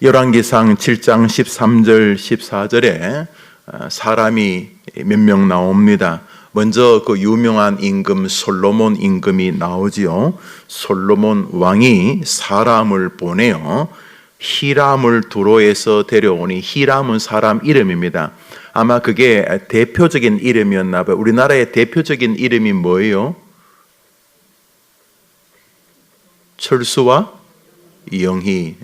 열왕기상 7장 13절 14절에 사람이 몇 명 나옵니다. 먼저 그 유명한 임금 솔로몬 임금이 나오지요. 솔로몬 왕이 사람을 보내어 히람을 두로에서 데려오니, 히람은 사람 이름입니다. 아마 그게 대표적인 이름이었나 봐요. 우리나라의 대표적인 이름이 뭐예요? 철수와 영희.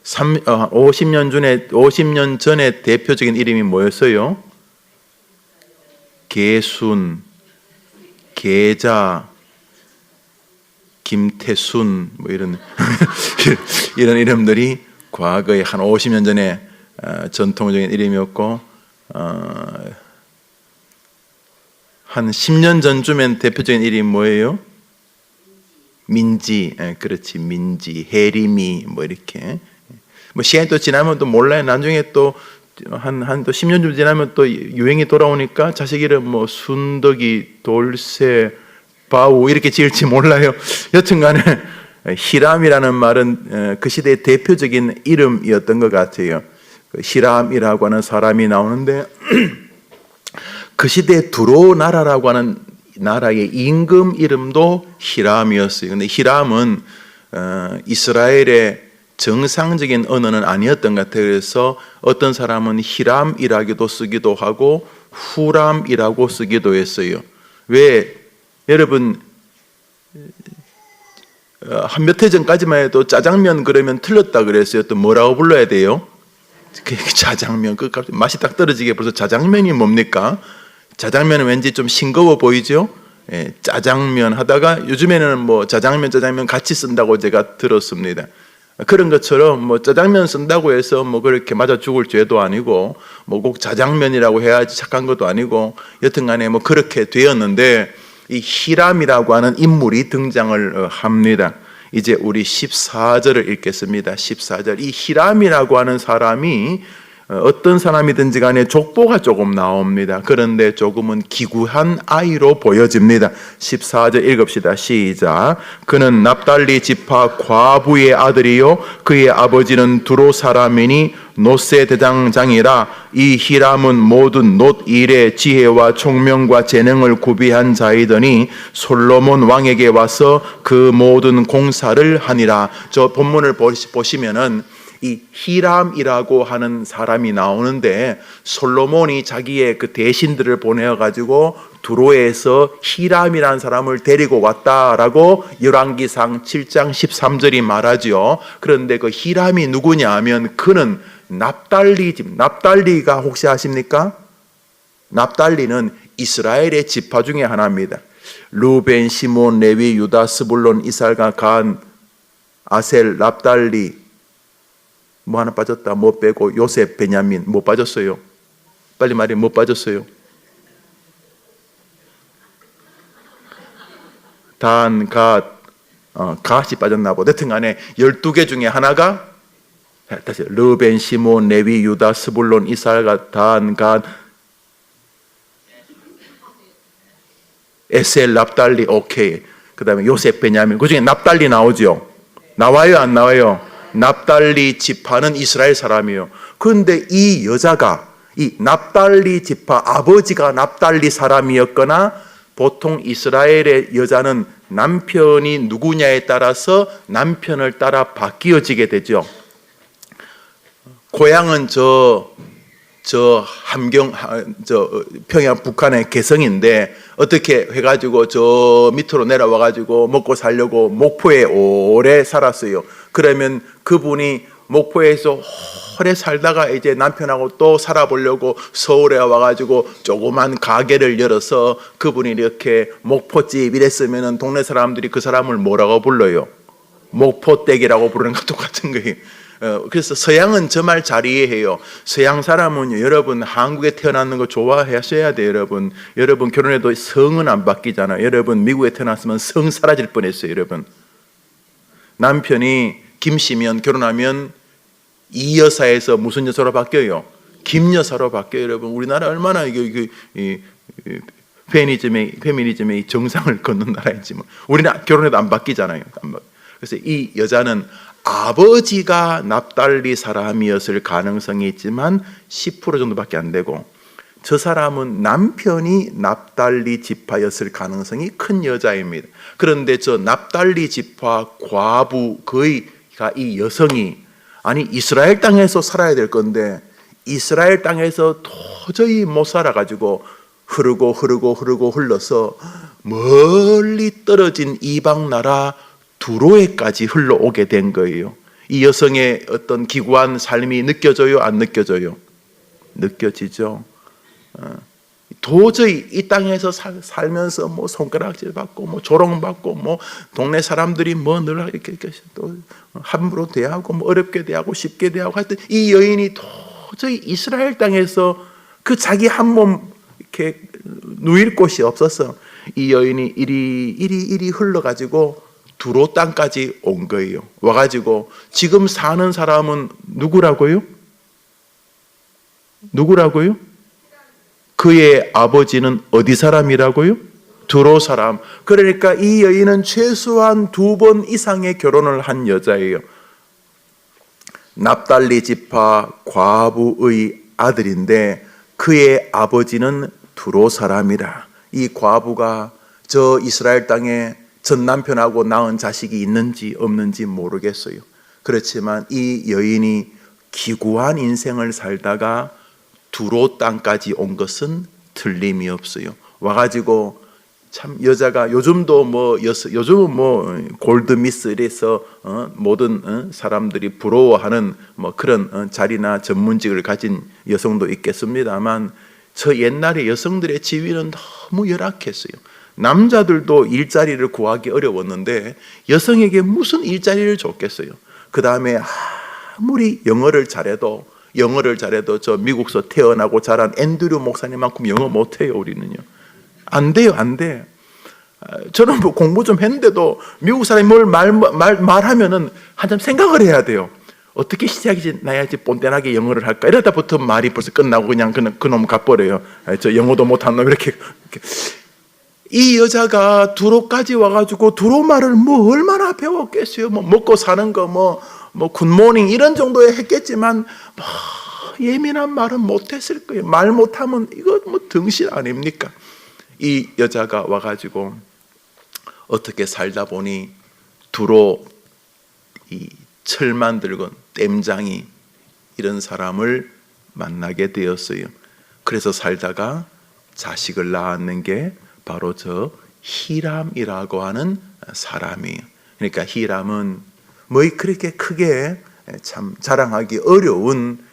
50년 전에 대표적인 이름이 뭐였어요? 계순, 계자, 김태순, 뭐 이런 이런 이름들이 과거에 한 50년 전에 전통적인 이름이었고, 한 10년 전쯤엔 대표적인 이름이 뭐예요? 민지, 그렇지, 민지, 해리미, 뭐 이렇게. 뭐 시간이 또 지나면 또 몰라요. 나중에 또 또 10년 좀 지나면 또 유행이 돌아오니까 자식 이름 뭐 순덕이, 돌쇠, 바우 이렇게 지을지 몰라요. 여튼간에 히람이라는 말은 그 시대의 대표적인 이름이었던 것 같아요. 히람이라고 하는 사람이 나오는데 그 시대에 두로 나라라고 하는 나라의 임금 이름도 히람이었어요. 근데 히람은 이스라엘의 정상적인 언어는 아니었던 것 같아요. 그래서 어떤 사람은 히람이라고도 쓰기도 하고 후람이라고 쓰기도 했어요. 왜? 여러분 한 몇 해 전까지만 해도 짜장면 그러면 틀렸다 그랬어요. 또 뭐라고 불러야 돼요? 짜장면. 그 맛이 딱 떨어지게 벌써 짜장면이 뭡니까? 짜장면은 왠지 좀 싱거워 보이죠? 예, 짜장면 하다가 요즘에는 뭐 짜장면 같이 쓴다고 제가 들었습니다. 그런 것처럼 뭐 짜장면 쓴다고 해서 뭐 그렇게 맞아 죽을 죄도 아니고 뭐 꼭 짜장면이라고 해야지 착한 것도 아니고 여튼간에 뭐 그렇게 되었는데, 이 히람이라고 하는 인물이 등장을 합니다. 이제 우리 14절을 읽겠습니다. 14절. 이 히람이라고 하는 사람이 어떤 사람이든지 간에 족보가 조금 나옵니다. 그런데 조금은 기구한 아이로 보여집니다. 14절 읽읍시다. 시작. 그는 납달리 지파 과부의 아들이요 그의 아버지는 두로 사람이니 놋의 대장장이라. 이 히람은 모든 놋 일의 지혜와 총명과 재능을 구비한 자이더니 솔로몬 왕에게 와서 그 모든 공사를 하니라. 저 본문을 보시면은 이 히람이라고 하는 사람이 나오는데, 솔로몬이 자기의 그 대신들을 보내어가지고 두로에서 히람이라는 사람을 데리고 왔다라고 열왕기상 7장 13절이 말하죠. 그런데 그 히람이 누구냐 하면 그는 납달리 집, 납달리가 혹시 아십니까? 납달리는 이스라엘의 지파 중에 하나입니다. 루벤, 시몬, 레위, 유다, 스불론, 이살가, 간, 아셀, 납달리, 뭐 하나 빠졌다. 뭐 빼고 요셉, 베냐민 뭐 빠졌어요? 빨리 말해. 뭐 빠졌어요? 단, 갓, 갓이 빠졌나 보다. 여튼간에 12개 중에 하나가, 다시 르벤, 시몬, 레위, 유다, 스불론, 이살가, 단, 갓, 에셀, 납달리. 오케이. 그 다음에 요셉, 베냐민. 그 중에 납달리 나오죠? 나와요, 안 나와요? 납달리 지파는 이스라엘 사람이에요. 그런데 이 여자가, 이 납달리 지파 아버지가 납달리 사람이었거나, 보통 이스라엘의 여자는 남편이 누구냐에 따라서 남편을 따라 바뀌어지게 되죠. 고향은 평양 북한의 개성인데 어떻게 해가지고 저 밑으로 내려와가지고 먹고 살려고 목포에 오래 살았어요. 그러면 그분이 목포에서 오래 살다가 이제 남편하고 또 살아보려고 서울에 와가지고 조그만 가게를 열어서 그분이 이렇게 목포집 이랬으면은 동네 사람들이 그 사람을 뭐라고 불러요? 목포댁이라고 부르는 것 똑같은 거예요. 그래서 서양은 저 말 잘 이해해요. 서양 사람은 여러분 한국에 태어나는 거 좋아하셔야 돼요. 여러분 결혼해도 성은 안 바뀌잖아요. 여러분 미국에 태어났으면 성 사라질 뻔했어요. 여러분 남편이 김씨면 결혼하면 이 여사에서 무슨 여사로 바뀌어요? 김 여사로 바뀌어요. 여러분 우리나라 얼마나 페미니즘의 정상을 걷는 나라인지. 우리는 결혼해도 안 바뀌잖아요. 그래서 이 여자는 아버지가 납달리 사람이었을 가능성이 있지만 10% 정도밖에 안 되고, 저 사람은 남편이 납달리 지파였을 가능성이 큰 여자입니다. 그런데 저 납달리 지파 과부 거의가 이 여성이, 아니 이스라엘 땅에서 살아야 될 건데 이스라엘 땅에서 도저히 못 살아가지고 흐르고 흘러서 멀리 떨어진 이방 나라 두로에까지 흘러오게 된 거예요. 이 여성의 어떤 기구한 삶이 느껴져요? 안 느껴져요? 느껴지죠. 도저히 이 땅에서 살면서 뭐 손가락질 받고 뭐 조롱 받고 뭐 동네 사람들이 뭐 늘 이렇게 또 함부로 대하고 뭐 어렵게 대하고 쉽게 대하고 하여튼 이 여인이 도저히 이스라엘 땅에서 그 자기 한 몸 이렇게 누일 곳이 없어서 이 여인이 이리 흘러가지고 두로 땅까지 온 거예요. 와가지고 지금 사는 사람은 누구라고요? 그의 아버지는 어디 사람이라고요? 두로 사람. 그러니까 이 여인은 최소한 2번 이상의 결혼을 한 여자예요. 납달리 지파 과부의 아들인데 그의 아버지는 두로 사람이라. 이 과부가 저 이스라엘 땅에 전 남편하고 낳은 자식이 있는지 없는지 모르겠어요. 그렇지만 이 여인이 기구한 인생을 살다가 두로 땅까지 온 것은 틀림이 없어요. 와가지고 참 여자가 요즘은 뭐 골드미스에서 모든 사람들이 부러워하는 뭐 그런 자리나 전문직을 가진 여성도 있겠습니다만, 저 옛날에 여성들의 지위는 너무 열악했어요. 남자들도 일자리를 구하기 어려웠는데 여성에게 무슨 일자리를 줬겠어요. 그 다음에 아무리 영어를 잘해도 저 미국서 태어나고 자란 앤드류 목사님만큼 영어 못해요. 우리는요. 안 돼요. 저는 뭐 공부 좀 했는데도 미국 사람이 뭘 말하면은 한참 생각을 해야 돼요. 어떻게 시작이 나야지 뻔뻔하게 영어를 할까? 이러다부터 말이 벌써 끝나고 그냥 그놈 가버려요. 저 영어도 못한 놈 이렇게. 이 여자가 두로까지 와가지고 두로 말을 뭐 얼마나 배웠겠어요. 뭐 먹고 사는 거 뭐 굿모닝 이런 정도에 했겠지만 뭐 예민한 말은 못했을 거예요. 말 못하면 이거 뭐 등신 아닙니까? 이 여자가 와가지고 어떻게 살다 보니 두로 이 철 만들건 땜장이 이런 사람을 만나게 되었어요. 그래서 살다가 자식을 낳았는 게 바로 저 히람이라고 하는 사람이에요. 그러니까 히람은 뭐 그렇게 크게 참 자랑하기 어려운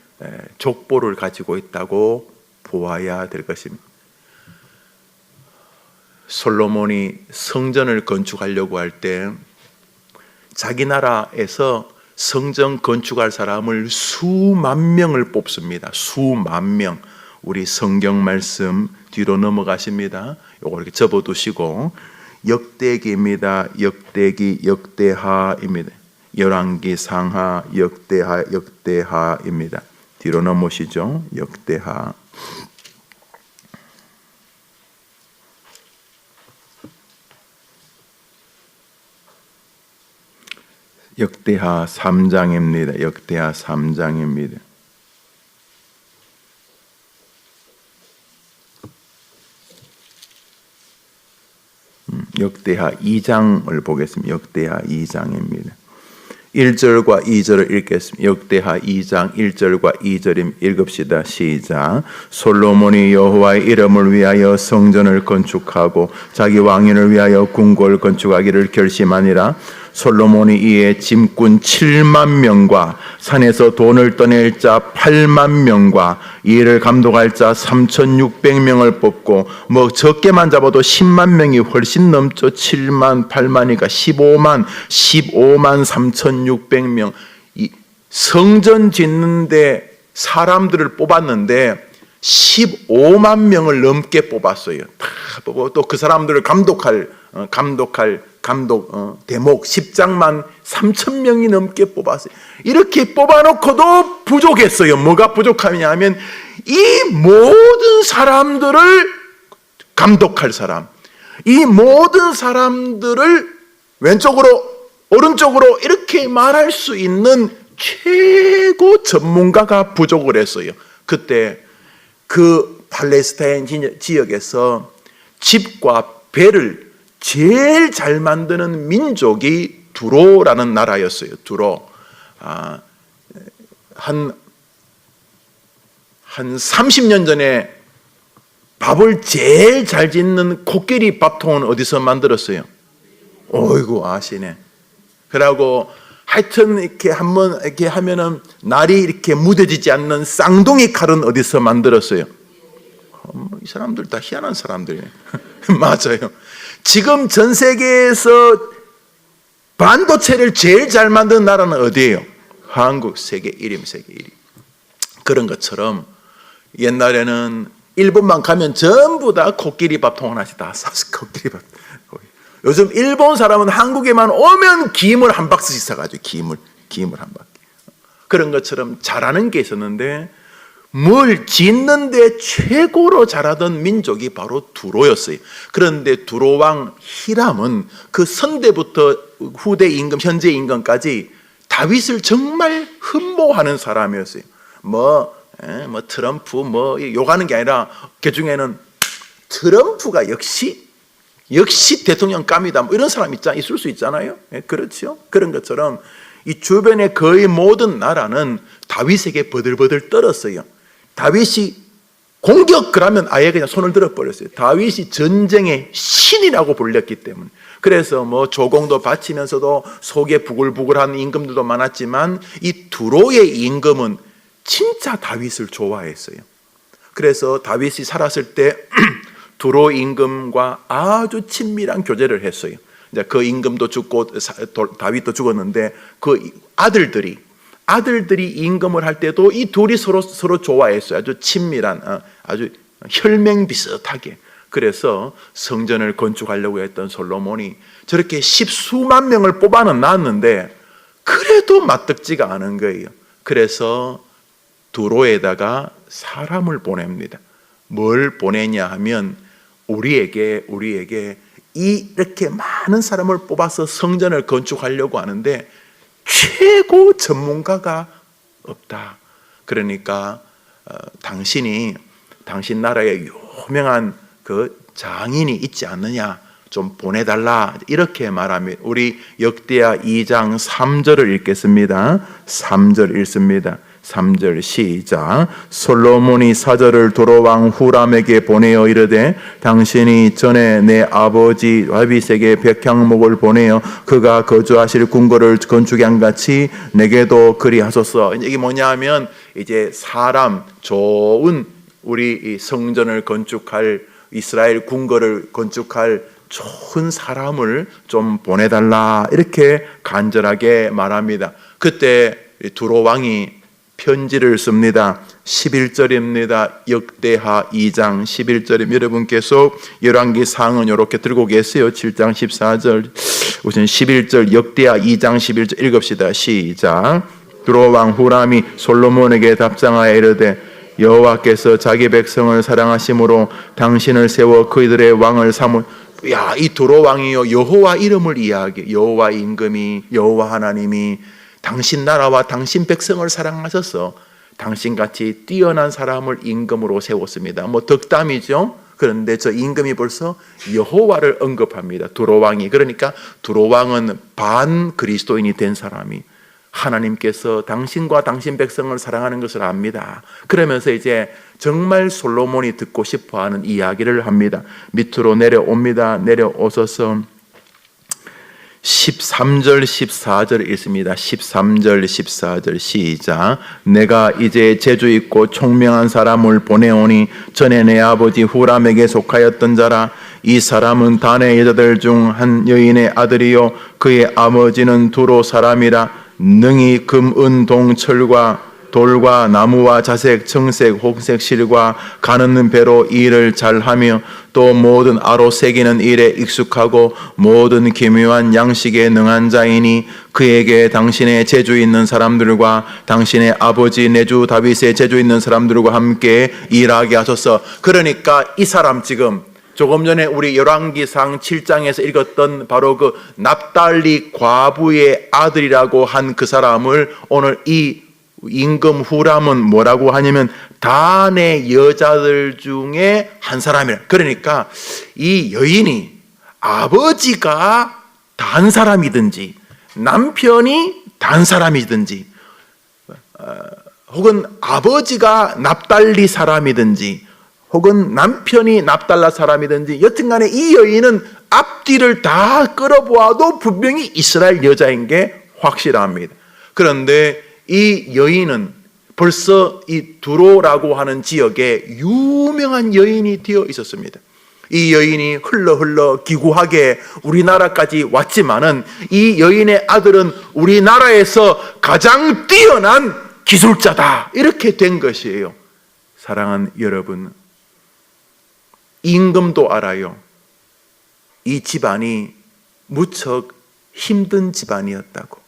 족보를 가지고 있다고 보아야 될 것입니다. 솔로몬이 성전을 건축하려고 할 때 자기 나라에서 성전 건축할 사람을 수만 명을 뽑습니다. 수만 명. 우리 성경 말씀 뒤로 넘어가십니다. 요거 이렇게 접어두시고, 역대기입니다. 역대기, 역대하입니다. 열왕기, 상하, 역대하입니다. 뒤로 넘으시죠. 역대하. 역대하 3장입니다. 역대하 3장입니다. 역대하 2장을 보겠습니다. 역대하 2장입니다. 1절과 2절을 읽겠습니다. 역대하 2장 1절과 2절 읽읍시다. 시작. 솔로몬이 여호와의 이름을 위하여 성전을 건축하고 자기 왕위를 위하여 궁궐을 건축하기를 결심하니라. 솔로몬이 이에 짐꾼 7만 명과 산에서 돈을 떠낼 자 8만 명과 이를 감독할 자 3,600명을 뽑고, 뭐 적게만 잡아도 10만 명이 훨씬 넘죠. 7만 8만이니까 15만 3,600명. 이 성전 짓는데 사람들을 뽑았는데 15만 명을 넘게 뽑았어요. 다 뽑고 또 그 사람들을 감독 대목 10장만 3,000명이 넘게 뽑았어요. 이렇게 뽑아놓고도 부족했어요. 뭐가 부족하냐면 이 모든 사람들을 감독할 사람, 이 모든 사람들을 왼쪽으로 오른쪽으로 이렇게 말할 수 있는 최고 전문가가 부족을 했어요. 그때 그 팔레스타인 지역에서 집과 배를 제일 잘 만드는 민족이 두로라는 나라였어요. 두로. 한 30년 전에 밥을 제일 잘 짓는 코끼리 밥통은 어디서 만들었어요? 어이구, 아시네. 그러고 하여튼 이렇게 한번 이렇게 하면은 날이 이렇게 무뎌지지 않는 쌍둥이 칼은 어디서 만들었어요? 이 사람들 다 희한한 사람들이에요. 맞아요. 지금 전 세계에서 반도체를 제일 잘 만드는 나라는 어디예요? 한국. 세계 1위입니다. 세계 1위. 그런 것처럼 옛날에는 일본만 가면 전부 다 코끼리 밥통 하나씩 다 사서 코끼리 밥. 요즘 일본 사람은 한국에만 오면 김을 한 박스씩 사가지고 김을 한 바퀴. 그런 것처럼 잘하는 게 있었는데 뭘 짓는데 최고로 잘하던 민족이 바로 두로였어요. 그런데 두로 왕 히람은 그 선대부터 후대 임금, 현재 임금까지 다윗을 정말 흠모하는 사람이었어요. 뭐 트럼프 욕하는 게 아니라 그 중에는 트럼프가 역시 대통령 감이다 이런 사람 있을 수 있잖아요. 그렇죠. 그런 것처럼 이 주변의 거의 모든 나라는 다윗에게 버들버들 떨었어요. 다윗이 공격 그러면 아예 그냥 손을 들어버렸어요. 다윗이 전쟁의 신이라고 불렸기 때문에. 그래서 조공도 바치면서도 속에 부글부글한 임금들도 많았지만 이 두로의 임금은 진짜 다윗을 좋아했어요. 그래서 다윗이 살았을 때 두로 임금과 아주 친밀한 교제를 했어요. 이제 그 임금도 죽고 다윗도 죽었는데 그 아들들이 임금을 할 때도 이 둘이 서로 좋아했어요. 아주 친밀한, 아주 혈맹 비슷하게. 그래서 성전을 건축하려고 했던 솔로몬이 저렇게 십수만 명을 뽑아는 놨는데 그래도 맞듣지가 않은 거예요. 그래서 두로에다가 사람을 보냅니다. 뭘 보내냐 하면 우리에게 이렇게 많은 사람을 뽑아서 성전을 건축하려고 하는데 최고 전문가가 없다. 그러니까 당신 나라에 유명한 그 장인이 있지 않느냐, 좀 보내달라, 이렇게 말하면 우리 역대하 2장 3절을 읽겠습니다. 3절 읽습니다. 3절 시작. 솔로몬이 사절을 두로왕 후람에게 보내어 이르되 당신이 전에 내 아버지 다윗에게 백향목을 보내어 그가 거주하실 궁궐을 건축한 같이 내게도 그리하소서. 이게 뭐냐 하면 이제 사람 좋은 우리 성전을 건축할 이스라엘 궁궐을 건축할 좋은 사람을 좀 보내달라, 이렇게 간절하게 말합니다. 그때 두로 왕이 편지를 씁니다. 11절입니다. 역대하 2장 11절입니다. 여러분 계속 열왕기 상은 이렇게 들고 계세요. 7장 14절 우선 11절 역대하 2장 11절 읽읍시다. 시작. 두로 왕 후람이 솔로몬에게 답장하여 이르되 여호와께서 자기 백성을 사랑하심으로 당신을 세워 그들의 왕을 삼을. 이 두로 왕이요, 여호와 이름을 이야기해. 여호와 임금이, 여호와 하나님이 당신 나라와 당신 백성을 사랑하셔서 당신같이 뛰어난 사람을 임금으로 세웠습니다. 덕담이죠. 그런데 저 임금이 벌써 여호와를 언급합니다. 두로 왕이. 그러니까 두로 왕은 반 그리스도인이 된 사람이 하나님께서 당신과 당신 백성을 사랑하는 것을 압니다. 그러면서 이제 정말 솔로몬이 듣고 싶어하는 이야기를 합니다. 밑으로 내려옵니다. 내려오셔서 13절 14절 읽습니다. 13절 14절 시작. 내가 이제 재주 있고 총명한 사람을 보내오니 전에 내 아버지 후람에게 속하였던 자라. 이 사람은 단의 여자들 중 한 여인의 아들이요 그의 아버지는 두로 사람이라. 능히 금, 은, 동, 철과 돌과 나무와 자색, 청색, 홍색 실과 가는 배로 일을 잘하며 또 모든 아로 새기는 일에 익숙하고 모든 기묘한 양식에 능한 자이니 그에게 당신의 재주 있는 사람들과 당신의 아버지 내주 다윗의 재주 있는 사람들과 함께 일하게 하소서. 그러니까 이 사람 지금 조금 전에 우리 열왕기상 7장에서 읽었던 바로 그 납달리 과부의 아들이라고 한 그 사람을 오늘 이 임금 후람은 뭐라고 하냐면 단의 여자들 중에 한 사람이라. 그러니까 이 여인이 아버지가 단 사람이든지 남편이 단 사람이든지 혹은 아버지가 납달리 사람이든지 혹은 남편이 납달라 사람이든지 여튼간에 이 여인은 앞뒤를 다 끌어보아도 분명히 이스라엘 여자인 게 확실합니다. 그런데 이 여인은 벌써 이 두로라고 하는 지역에 유명한 여인이 되어 있었습니다. 이 여인이 흘러 기구하게 우리나라까지 왔지만은 이 여인의 아들은 우리나라에서 가장 뛰어난 기술자다, 이렇게 된 것이에요. 사랑하는 여러분, 임금도 알아요. 이 집안이 무척 힘든 집안이었다고.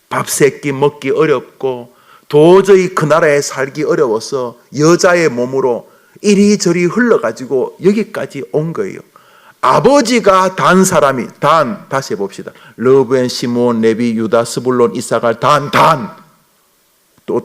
밥 세 끼 먹기 어렵고 도저히 그 나라에 살기 어려워서 여자의 몸으로 이리저리 흘러가지고 여기까지 온 거예요. 아버지가 단 사람이, 다시 해봅시다. 르브엔, 시므온, 레위, 유다, 스불론, 이사갈, 또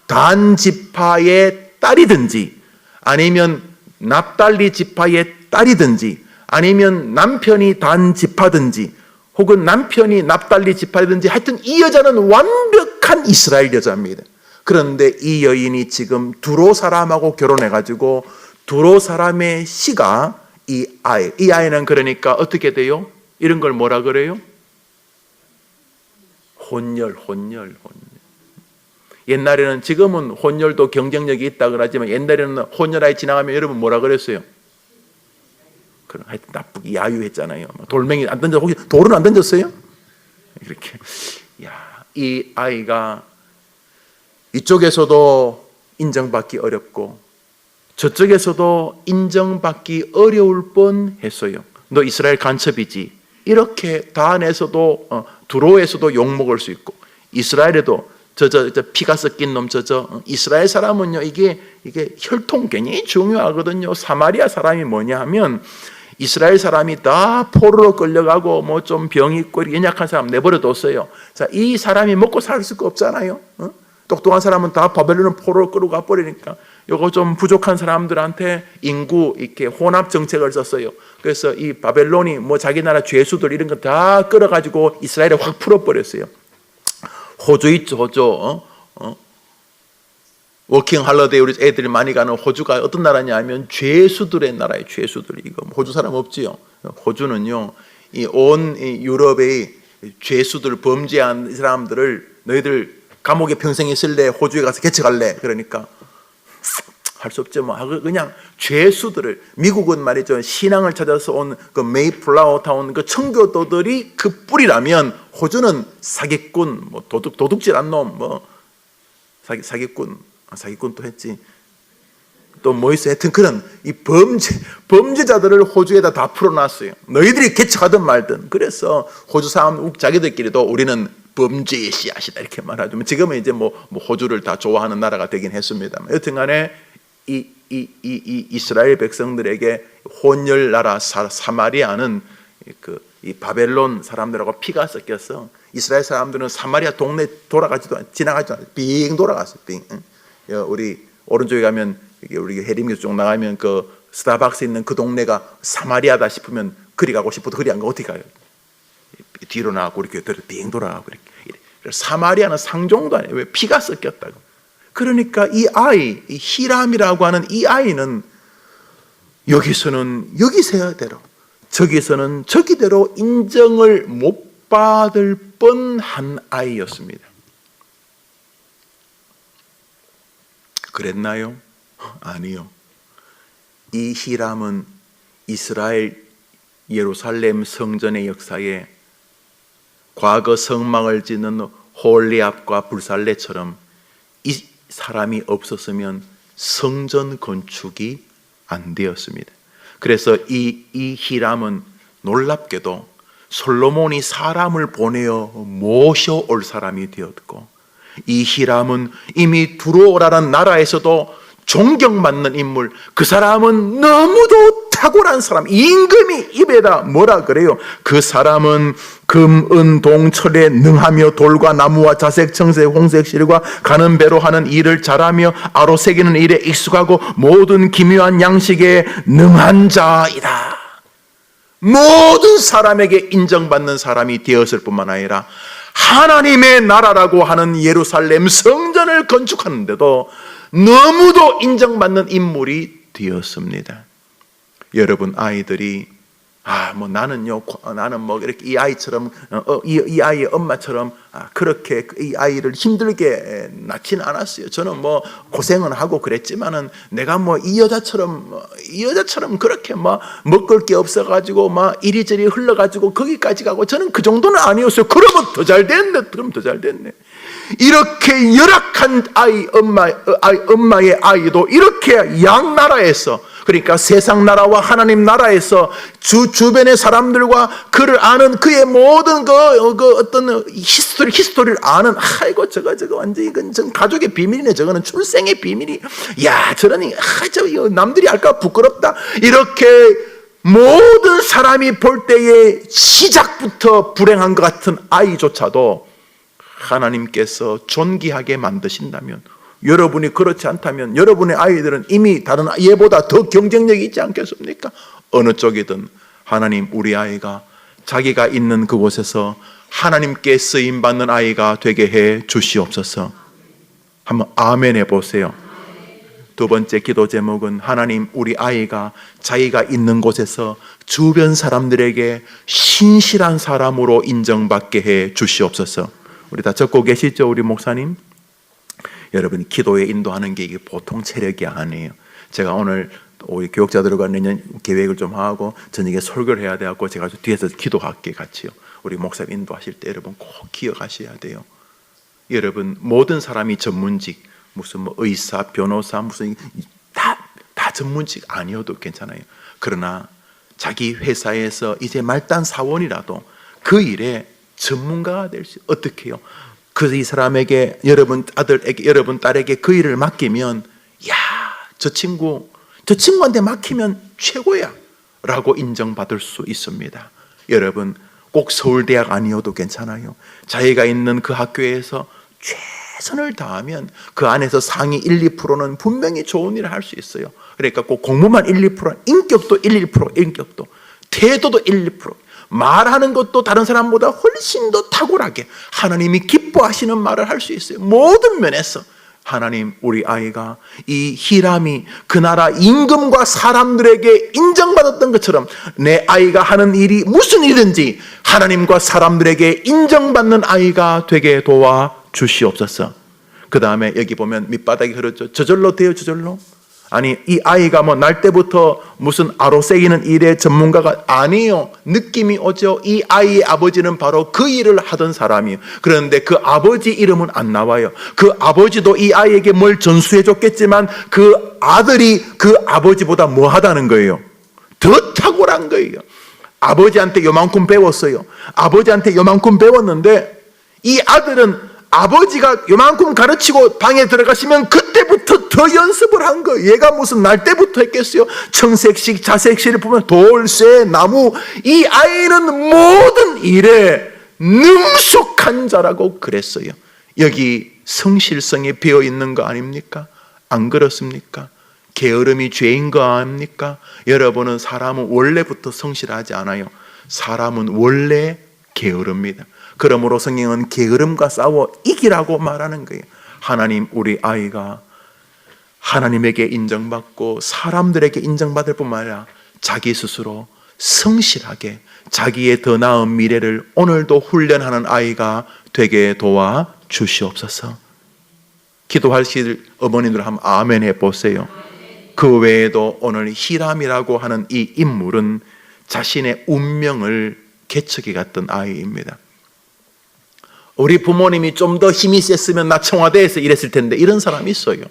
단 지파의 딸이든지 아니면 납달리 지파의 딸이든지 아니면 남편이 단 지파든지 혹은 남편이 납달리 지파든지 하여튼 이 여자는 완벽한 이스라엘 여자입니다. 그런데 이 여인이 지금 두로 사람하고 결혼해가지고 두로 사람의 씨가 이 아이는 그러니까 어떻게 돼요? 이런 걸 뭐라 그래요? 혼혈. 옛날에는, 지금은 혼혈도 경쟁력이 있다 그러지만 옛날에는 혼혈아이 지나가면 여러분 뭐라 그랬어요? 그럼 하여튼 나쁘게 야유했잖아요. 돌멩이 안 던져, 혹시 돌은 안 던졌어요? 이렇게. 이 아이가 이쪽에서도 인정받기 어렵고 저쪽에서도 인정받기 어려울 뻔했어요. 너 이스라엘 간첩이지. 이렇게 단에서도 두로에서도 욕먹을 수 있고 이스라엘에도 저 피가 섞인 놈 이스라엘 사람은요 이게 혈통 굉장히 중요하거든요. 사마리아 사람이 뭐냐 하면 이스라엘 사람이 다 포로로 끌려가고 뭐 좀 병이 있고 연약한 사람 내버려뒀어요. 자, 이 사람이 먹고 살 수가 없잖아요. 똑똑한 사람은 다 바벨론 포로로 끌고 가버리니까 요거 좀 부족한 사람들한테 인구 이렇게 혼합 정책을 썼어요. 그래서 이 바벨론이 뭐 자기 나라 죄수들 이런 거 다 끌어가지고 이스라엘에 확 풀어버렸어요. 호주 있죠, 호주. 워킹 할러데이 우리 애들이 많이 가는 호주가 어떤 나라냐 하면 죄수들의 나라예요. 죄수들. 이거 호주 사람 없지요. 호주는요, 온 유럽의 죄수들, 범죄한 사람들을 너희들 감옥에 평생 있을래? 호주에 가서 개척할래? 그러니까 할 수 없죠. 뭐 그냥 죄수들을, 미국은 말이죠, 신앙을 찾아서 온 그 메이플라워 타운 그 청교도들이 그 뿌리라면 호주는 사기꾼, 뭐 도둑질한 놈, 뭐 사기꾼 또 했지. 또 뭐 있어? 하여튼 그런 이 범죄자들을 호주에다 다 풀어놨어요. 너희들이 개척하든 말든. 그래서 호주 사람 자기들끼리도 우리는 범죄의 씨앗이다 이렇게 말하죠. 지금은 이제 뭐 호주를 다 좋아하는 나라가 되긴 했습니다만, 여튼간에 이 이스라엘 백성들에게 혼혈 나라 사마리아는 이 바벨론 사람들하고 피가 섞여서 이스라엘 사람들은 사마리아 동네 지나가지도 않아요. 빙 돌아갔어요. 빙. 우리 오른쪽에 가면 우리 해림교 쪽 나가면 그 스타벅스 있는 그 동네가 사마리아다 싶으면 그리 가고 싶어도 그리 안 가고 어떻게 가요? 뒤로 나가고 이렇게 빙 돌아가고 이렇게. 사마리아는 상종도 아니에요. 왜? 피가 섞였다고. 그러니까 이 아이, 이 히람이라고 하는 이 아이는 여기서는 여기서대로, 저기서는 저기대로 인정을 못 받을 뻔한 아이였습니다. 그랬나요? 아니요. 이 히람은 이스라엘 예루살렘 성전의 역사에 과거 성막을 짓는 홀리압과 불살레처럼 이 사람이 없었으면 성전 건축이 안 되었습니다. 그래서 이 히람은 놀랍게도 솔로몬이 사람을 보내어 모셔올 사람이 되었고, 이 히람은 이미 두로라는 나라에서도 존경받는 인물, 그 사람은 너무도 탁월한 사람. 임금이 입에다 뭐라 그래요? 그 사람은 금, 은, 동, 철에 능하며 돌과 나무와 자색, 청색, 홍색, 실과 가는 배로 하는 일을 잘하며 아로 새기는 일에 익숙하고 모든 기묘한 양식에 능한 자이다. 모든 사람에게 인정받는 사람이 되었을 뿐만 아니라 하나님의 나라라고 하는 예루살렘 성전을 건축하는데도 너무도 인정받는 인물이 되었습니다. 여러분 아이들이 나는 뭐 이렇게 이 아이처럼 이 아이의 엄마처럼 그렇게 이 아이를 힘들게 낳지는 않았어요. 저는 뭐 고생은 하고 그랬지만은 내가 뭐 이 여자처럼 그렇게 뭐 먹을 게 없어가지고 막 이리저리 흘러가지고 거기까지 가고 저는 그 정도는 아니었어요. 그러면 더 잘 됐네. 그럼 더 잘 됐네. 이렇게 열악한 엄마의 아이도 이렇게 양 나라에서, 그러니까 세상 나라와 하나님 나라에서 주변의 사람들과 그를 아는 그의 모든 어떤 히스토리를 아는, 아이고 저거 완전히 이건 전 가족의 비밀이네. 저거는 출생의 비밀이. 야, 저러니 남들이 알까 부끄럽다. 이렇게 모든 사람이 볼 때에 시작부터 불행한 것 같은 아이조차도 하나님께서 존귀하게 만드신다면, 여러분이 그렇지 않다면 여러분의 아이들은 이미 다른 얘보다 더 경쟁력이 있지 않겠습니까? 어느 쪽이든 하나님 우리 아이가 자기가 있는 그곳에서 하나님께 쓰임받는 아이가 되게 해 주시옵소서. 한번 아멘 해보세요. 두 번째 기도 제목은 하나님 우리 아이가 자기가 있는 곳에서 주변 사람들에게 신실한 사람으로 인정받게 해 주시옵소서. 우리 다 적고 계시죠? 우리 목사님? 여러분 기도에 인도하는 게 이게 보통 체력이 아니에요. 제가 오늘 우리 교육자들과 내년 계획을 좀 하고 저녁에 설교를 해야 돼갖고 제가 뒤에서 기도할게 같이요. 우리 목사님 인도하실 때 여러분 꼭 기억하셔야 돼요. 여러분 모든 사람이 전문직, 무슨 뭐 의사, 변호사, 무슨 다 전문직 아니어도 괜찮아요. 그러나 자기 회사에서 이제 말단 사원이라도 그 일에 전문가가 될 수, 어떻게 해요? 이 사람에게, 여러분 아들에게, 여러분 딸에게 그 일을 맡기면, 야, 저 친구한테 맡기면 최고야 라고 인정받을 수 있습니다. 여러분 꼭 서울대학 아니어도 괜찮아요. 자기가 있는 그 학교에서 최선을 다하면 그 안에서 상위 1, 2%는 분명히 좋은 일을 할 수 있어요. 그러니까 꼭 공부만 1, 2%, 인격도 1, 2%, 인격도, 태도도 1, 2%, 말하는 것도 다른 사람보다 훨씬 더 탁월하게 하나님이 기뻐하시는 말을 할 수 있어요. 모든 면에서 하나님 우리 아이가 이 히람이 그 나라 임금과 사람들에게 인정받았던 것처럼 내 아이가 하는 일이 무슨 일인지 하나님과 사람들에게 인정받는 아이가 되게 도와주시옵소서. 그 다음에 여기 보면 밑바닥이 그렇죠. 저절로 돼요. 저절로. 아니 이 아이가 뭐 날 때부터 무슨 아로새기는 일의 전문가가 아니에요. 느낌이 오죠. 이 아이의 아버지는 바로 그 일을 하던 사람이에요. 그런데 그 아버지 이름은 안 나와요. 그 아버지도 이 아이에게 뭘 전수해 줬겠지만 그 아들이 그 아버지보다 뭐 하다는 거예요? 더 탁월한 거예요. 아버지한테 요만큼 배웠어요. 아버지한테 요만큼 배웠는데 이 아들은 아버지가 요만큼 가르치고 방에 들어가시면 그때부터 더 연습을 한 거예요. 얘가 무슨 날 때부터 했겠어요? 청색식, 자색식을 보면 돌, 쇠, 나무. 이 아이는 모든 일에 능숙한 자라고 그랬어요. 여기 성실성이 배어 있는 거 아닙니까? 안 그렇습니까? 게으름이 죄인 거 아닙니까? 여러분은 사람은 원래부터 성실하지 않아요. 사람은 원래 게으릅니다. 그러므로 성경은 게으름과 싸워 이기라고 말하는 거예요. 하나님 우리 아이가 하나님에게 인정받고 사람들에게 인정받을 뿐만 아니라 자기 스스로 성실하게 자기의 더 나은 미래를 오늘도 훈련하는 아이가 되게 도와주시옵소서. 기도하실 어머님들 한번 아멘 해보세요. 그 외에도 오늘 히람이라고 하는 이 인물은 자신의 운명을 개척해 갔던 아이입니다. 우리 부모님이 좀 더 힘이 셌으면 나 청와대에서 일했을 텐데 이런 사람이 있어요.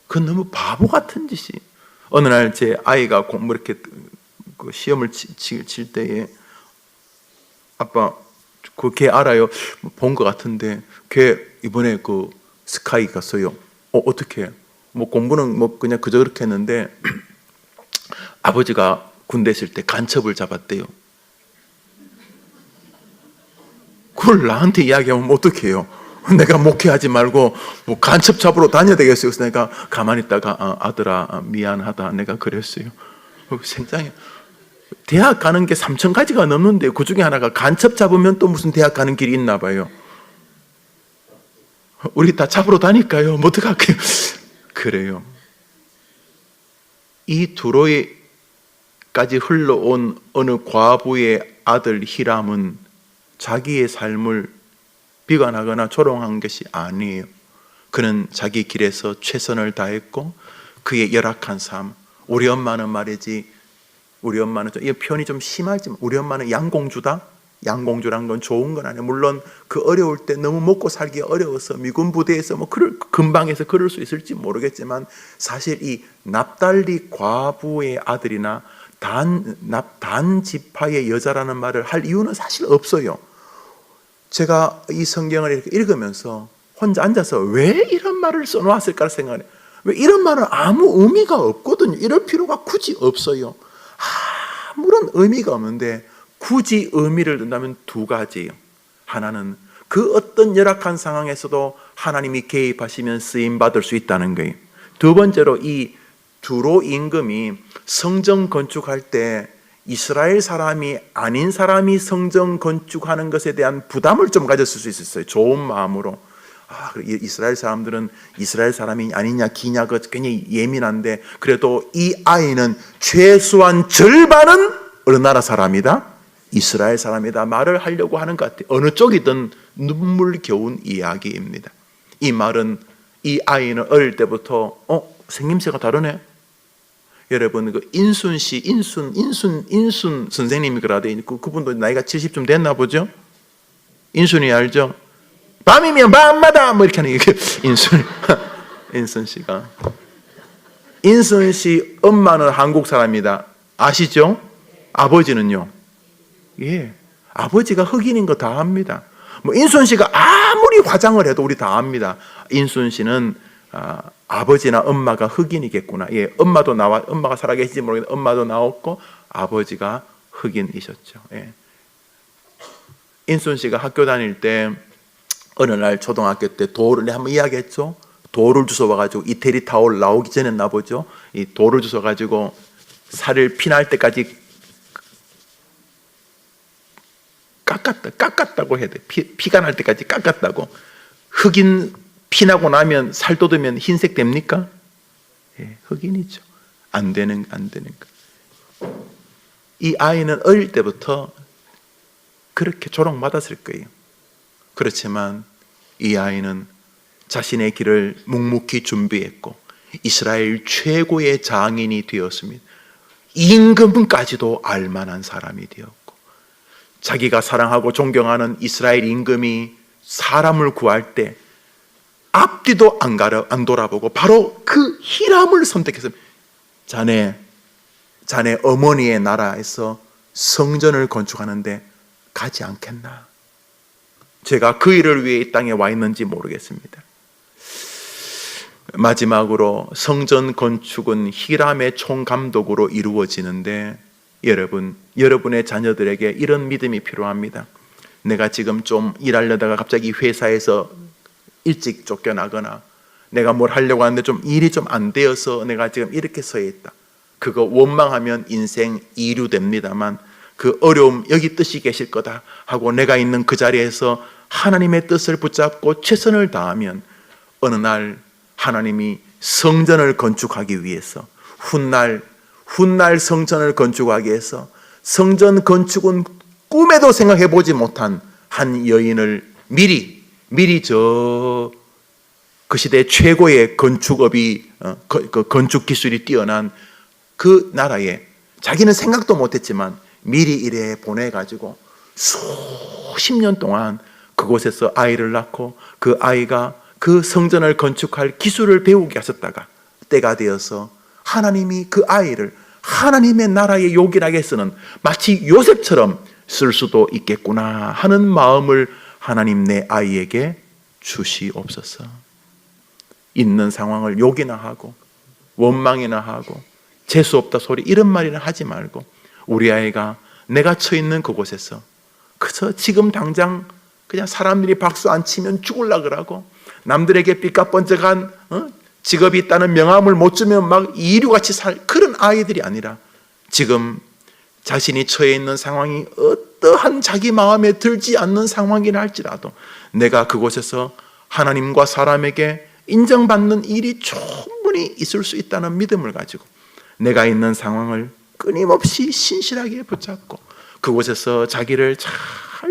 그건 너무 바보 같은 짓이. 어느 날 제 아이가 이렇게 시험을 칠 때에 아빠 걔 알아요? 본 것 같은데 걔 이번에 그 스카이 갔어요. 어떻게? 뭐 공부는 뭐 그냥 그저 그렇게 했는데 아버지가 군대 있을 때 간첩을 잡았대요. 그걸 나한테 이야기하면 어떻게 해요? 내가 목회하지 말고 뭐 간첩 잡으러 다녀야 되겠어요. 그래서 내가 가만히 있다가 아들아 미안하다 내가 그랬어요. 생장에 대학 가는 게 3,000가지가 넘는데 그 중에 하나가 간첩 잡으면 또 무슨 대학 가는 길이 있나 봐요. 우리 다 잡으러 다닐까요? 뭐 어떡할게요? 그래요. 이 두로이까지 흘러온 어느 과부의 아들 히람은 자기의 삶을 비관하거나 조롱한 것이 아니에요. 그는 자기 길에서 최선을 다했고 그의 열악한 삶, 우리 엄마는 말이지, 우리 엄마는 이 표현이 좀 심하지만 우리 엄마는 양공주다? 양공주란 건 좋은 건 아니에요. 물론 그 어려울 때 너무 먹고 살기 어려워서 미군 부대에서 뭐 근방에서 그럴 수 있을지 모르겠지만 사실 이 납달리 과부의 아들이나 단 지파의 여자라는 말을 할 이유는 사실 없어요. 제가 이 성경을 이렇게 읽으면서 혼자 앉아서 왜 이런 말을 써놓았을까 생각해요. 왜 이런 말은 아무 의미가 없거든요. 이럴 필요가 굳이 없어요. 아무런 의미가 없는데 굳이 의미를 둔다면 두 가지예요. 하나는 그 어떤 열악한 상황에서도 하나님이 개입하시면 쓰임받을 수 있다는 거예요. 두 번째로 이 두로 임금이 성전 건축할 때 이스라엘 사람이 아닌 사람이 성전 건축하는 것에 대한 부담을 좀 가졌을 수 있었어요. 좋은 마음으로. 이스라엘 사람들은 이스라엘 사람이 아니냐 기냐 굉장히 예민한데 그래도 이 아이는 최소한 절반은 어느 나라 사람이다? 이스라엘 사람이다 말을 하려고 하는 것 같아요. 어느 쪽이든 눈물겨운 이야기입니다. 이 말은 이 아이는 어릴 때부터 생김새가 다르네. 여러분 그 인순 선생님이 그러대. 그분도 나이가 70좀 됐나 보죠? 인순이 알죠? 밤이면 밤마다 뭐 이렇게 하는 게 인순 씨가. 인순 씨 엄마는 한국 사람이다. 아시죠? 아버지는요? 예, 아버지가 흑인인 거 다 압니다. 뭐 인순 씨가 아무리 화장을 해도 우리 다 압니다. 인순 씨는 아버지나 엄마가 흑인이겠구나. 예, 엄마가 살아계신지 모르겠는데 엄마도 나왔고 아버지가 흑인이셨죠. 예. 인순 씨가 학교 다닐 때 어느 날 초등학교 때 돌을 한번 이야기했죠. 돌을 주워와가지고 이태리 타올 나오기 전에 나보죠. 이 돌을 주워가지고 살을 피날 때까지 깎았다고 해야 돼. 피가 날 때까지 깎았다고. 흑인 피나고 나면 살 돋으면 흰색 됩니까? 예, 흑인이죠. 안 되는 거. 이 아이는 어릴 때부터 그렇게 조롱받았을 거예요. 그렇지만 이 아이는 자신의 길을 묵묵히 준비했고 이스라엘 최고의 장인이 되었습니다. 임금까지도 알만한 사람이 되었고 자기가 사랑하고 존경하는 이스라엘 임금이 사람을 구할 때 앞뒤도 안 돌아보고 바로 그 히람을 선택했습니다. 자네 어머니의 나라에서 성전을 건축하는데 가지 않겠나? 제가 그 일을 위해 이 땅에 와 있는지 모르겠습니다. 마지막으로 성전 건축은 히람의 총감독으로 이루어지는데 여러분의 자녀들에게 이런 믿음이 필요합니다. 내가 지금 좀 일하려다가 갑자기 회사에서 일찍 쫓겨나거나 내가 뭘 하려고 하는데 좀 일이 좀 안 되어서 내가 지금 이렇게 서 있다. 그거 원망하면 인생 이류됩니다만 그 어려움 여기 뜻이 계실 거다 하고 내가 있는 그 자리에서 하나님의 뜻을 붙잡고 최선을 다하면 어느 날 하나님이 성전을 건축하기 위해서 훗날 성전을 건축하기 위해서 성전 건축은 꿈에도 생각해 보지 못한 한 여인을 미리 그 시대 최고의 건축업이 건축 기술이 뛰어난 그 나라에 자기는 생각도 못했지만 미리 이래 보내가지고 수십 년 동안 그곳에서 아이를 낳고 그 아이가 그 성전을 건축할 기술을 배우게 하셨다가 때가 되어서 하나님이 그 아이를 하나님의 나라의 요긴하게 쓰는 마치 요셉처럼 쓸 수도 있겠구나 하는 마음을 하나님 내 아이에게 주시옵소서. 있는 상황을 욕이나 하고 원망이나 하고 재수없다 소리 이런 말이나 하지 말고 우리 아이가 내가 처 있는 그곳에서 그저 지금 당장 그냥 사람들이 박수 안 치면 죽을라 그러고 남들에게 삐까뻔쩍한 직업이 있다는 명함을 못 주면 막 이류같이 살 그런 아이들이 아니라 지금 자신이 처해 있는 상황이 어떠한 자기 마음에 들지 않는 상황이라 할지라도 내가 그곳에서 하나님과 사람에게 인정받는 일이 충분히 있을 수 있다는 믿음을 가지고 내가 있는 상황을 끊임없이 신실하게 붙잡고 그곳에서 자기를 잘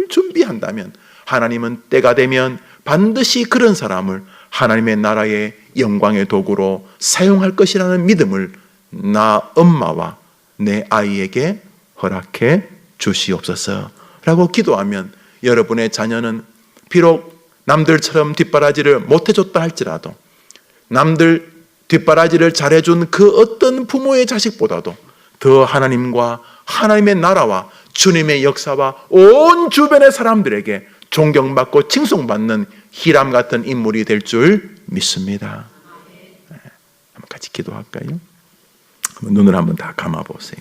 준비한다면 하나님은 때가 되면 반드시 그런 사람을 하나님의 나라의 영광의 도구로 사용할 것이라는 믿음을 나 엄마와 내 아이에게 허락해 주시옵소서 라고 기도하면 여러분의 자녀는 비록 남들처럼 뒷바라지를 못해줬다 할지라도 남들 뒷바라지를 잘해준 그 어떤 부모의 자식보다도 더 하나님과 하나님의 나라와 주님의 역사와 온 주변의 사람들에게 존경받고 칭송받는 히람 같은 인물이 될 줄 믿습니다. 한번 같이 기도할까요? 눈을 한번 다 감아보세요.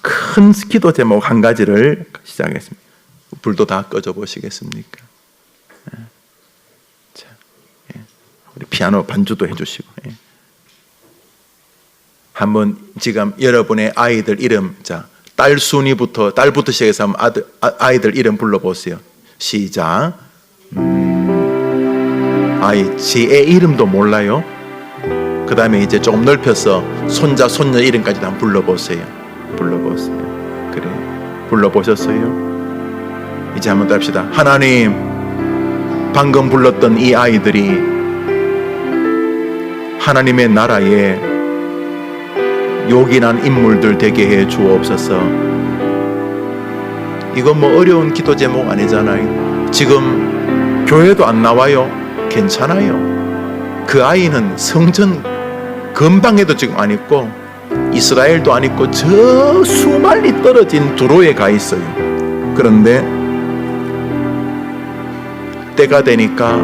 큰 기도 제목 한 가지를 시작하겠습니다. 불도 다 꺼져 보시겠습니까? 자, 우리 피아노 반주도 해주시고 한번 지금 여러분의 아이들 이름 딸 순이부터 딸부터 시작해서 한번 아이들 이름 불러보세요. 시작. 제 이름도 몰라요. 그 다음에 이제 조금 넓혀서 손자 손녀 이름까지도 한번 불러보세요. 그래 불러보셨어요? 이제 한번 더 합시다. 하나님, 방금 불렀던 이 아이들이 하나님의 나라에 요긴한 인물들 되게 해 주옵소서. 이건 뭐 어려운 기도 제목 아니잖아요. 지금 교회도 안 나와요. 괜찮아요. 그 아이는 성전 근방에도 지금 안 있고 이스라엘도 안 있고 저 수말리 떨어진 두로에 가 있어요. 그런데 때가 되니까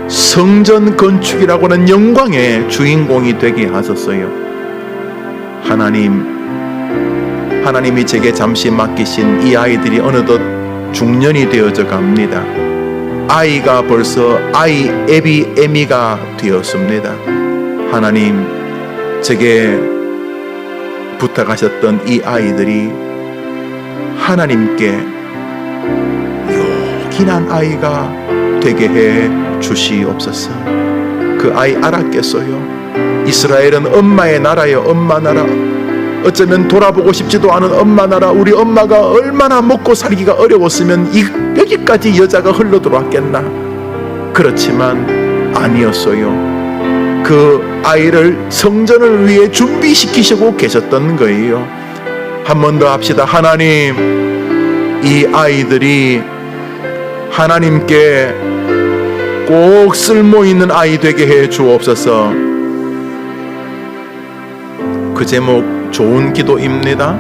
성전 건축이라고는 영광의 주인공이 되게 하셨어요. 하나님이 제게 잠시 맡기신 이 아이들이 어느덧 중년이 되어져 갑니다. 아이가 벌써 에미가 되었습니다. 하나님, 제게 부탁하셨던 이 아이들이 하나님께 요긴한 아이가 되게 해 주시옵소서. 그 아이 알았겠어요? 이스라엘은 엄마의 나라예요. 엄마 나라. 어쩌면 돌아보고 싶지도 않은 엄마 나라. 우리 엄마가 얼마나 먹고 살기가 어려웠으면 여기까지 여자가 흘러 들어왔겠나. 그렇지만 아니었어요. 그 아이를 성전을 위해 준비시키시고 계셨던 거예요. 한 번 더 합시다. 하나님, 이 아이들이 하나님께 꼭 쓸모있는 아이 되게 해 주옵소서. 그 제목 좋은 기도입니다.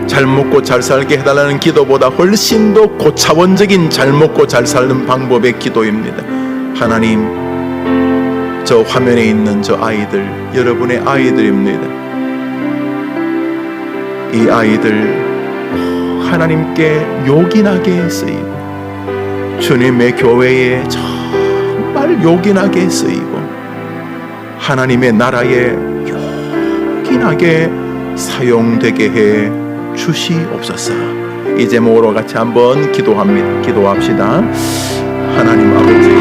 잘 먹고 잘 살게 해달라는 기도보다 훨씬 더 고차원적인 잘 먹고 잘 사는 방법의 기도입니다. 하나님, 저 화면에 있는 저 아이들, 여러분의 아이들입니다. 이 아이들 하나님께 요긴하게 쓰이고 주님의 교회에 정말 요긴하게 쓰이고 하나님의 나라에 요긴하게 사용되게 해 주시옵소서. 이 제목으로 같이 한번 기도합시다. 하나님 아버지,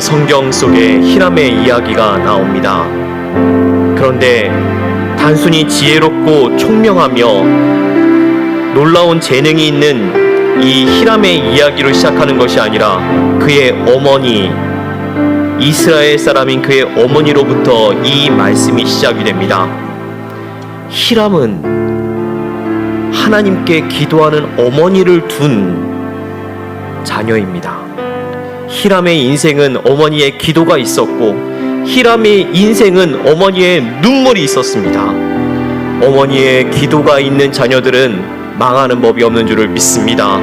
성경 속에 히람의 이야기가 나옵니다. 그런데 단순히 지혜롭고 총명하며 놀라운 재능이 있는 이 히람의 이야기로 시작하는 것이 아니라 그의 어머니, 이스라엘 사람인 그의 어머니로부터 이 말씀이 시작이 됩니다. 히람은 하나님께 기도하는 어머니를 둔 자녀입니다. 히람의 인생은 어머니의 기도가 있었고 히람의 인생은 어머니의 눈물이 있었습니다. 어머니의 기도가 있는 자녀들은 망하는 법이 없는 줄을 믿습니다.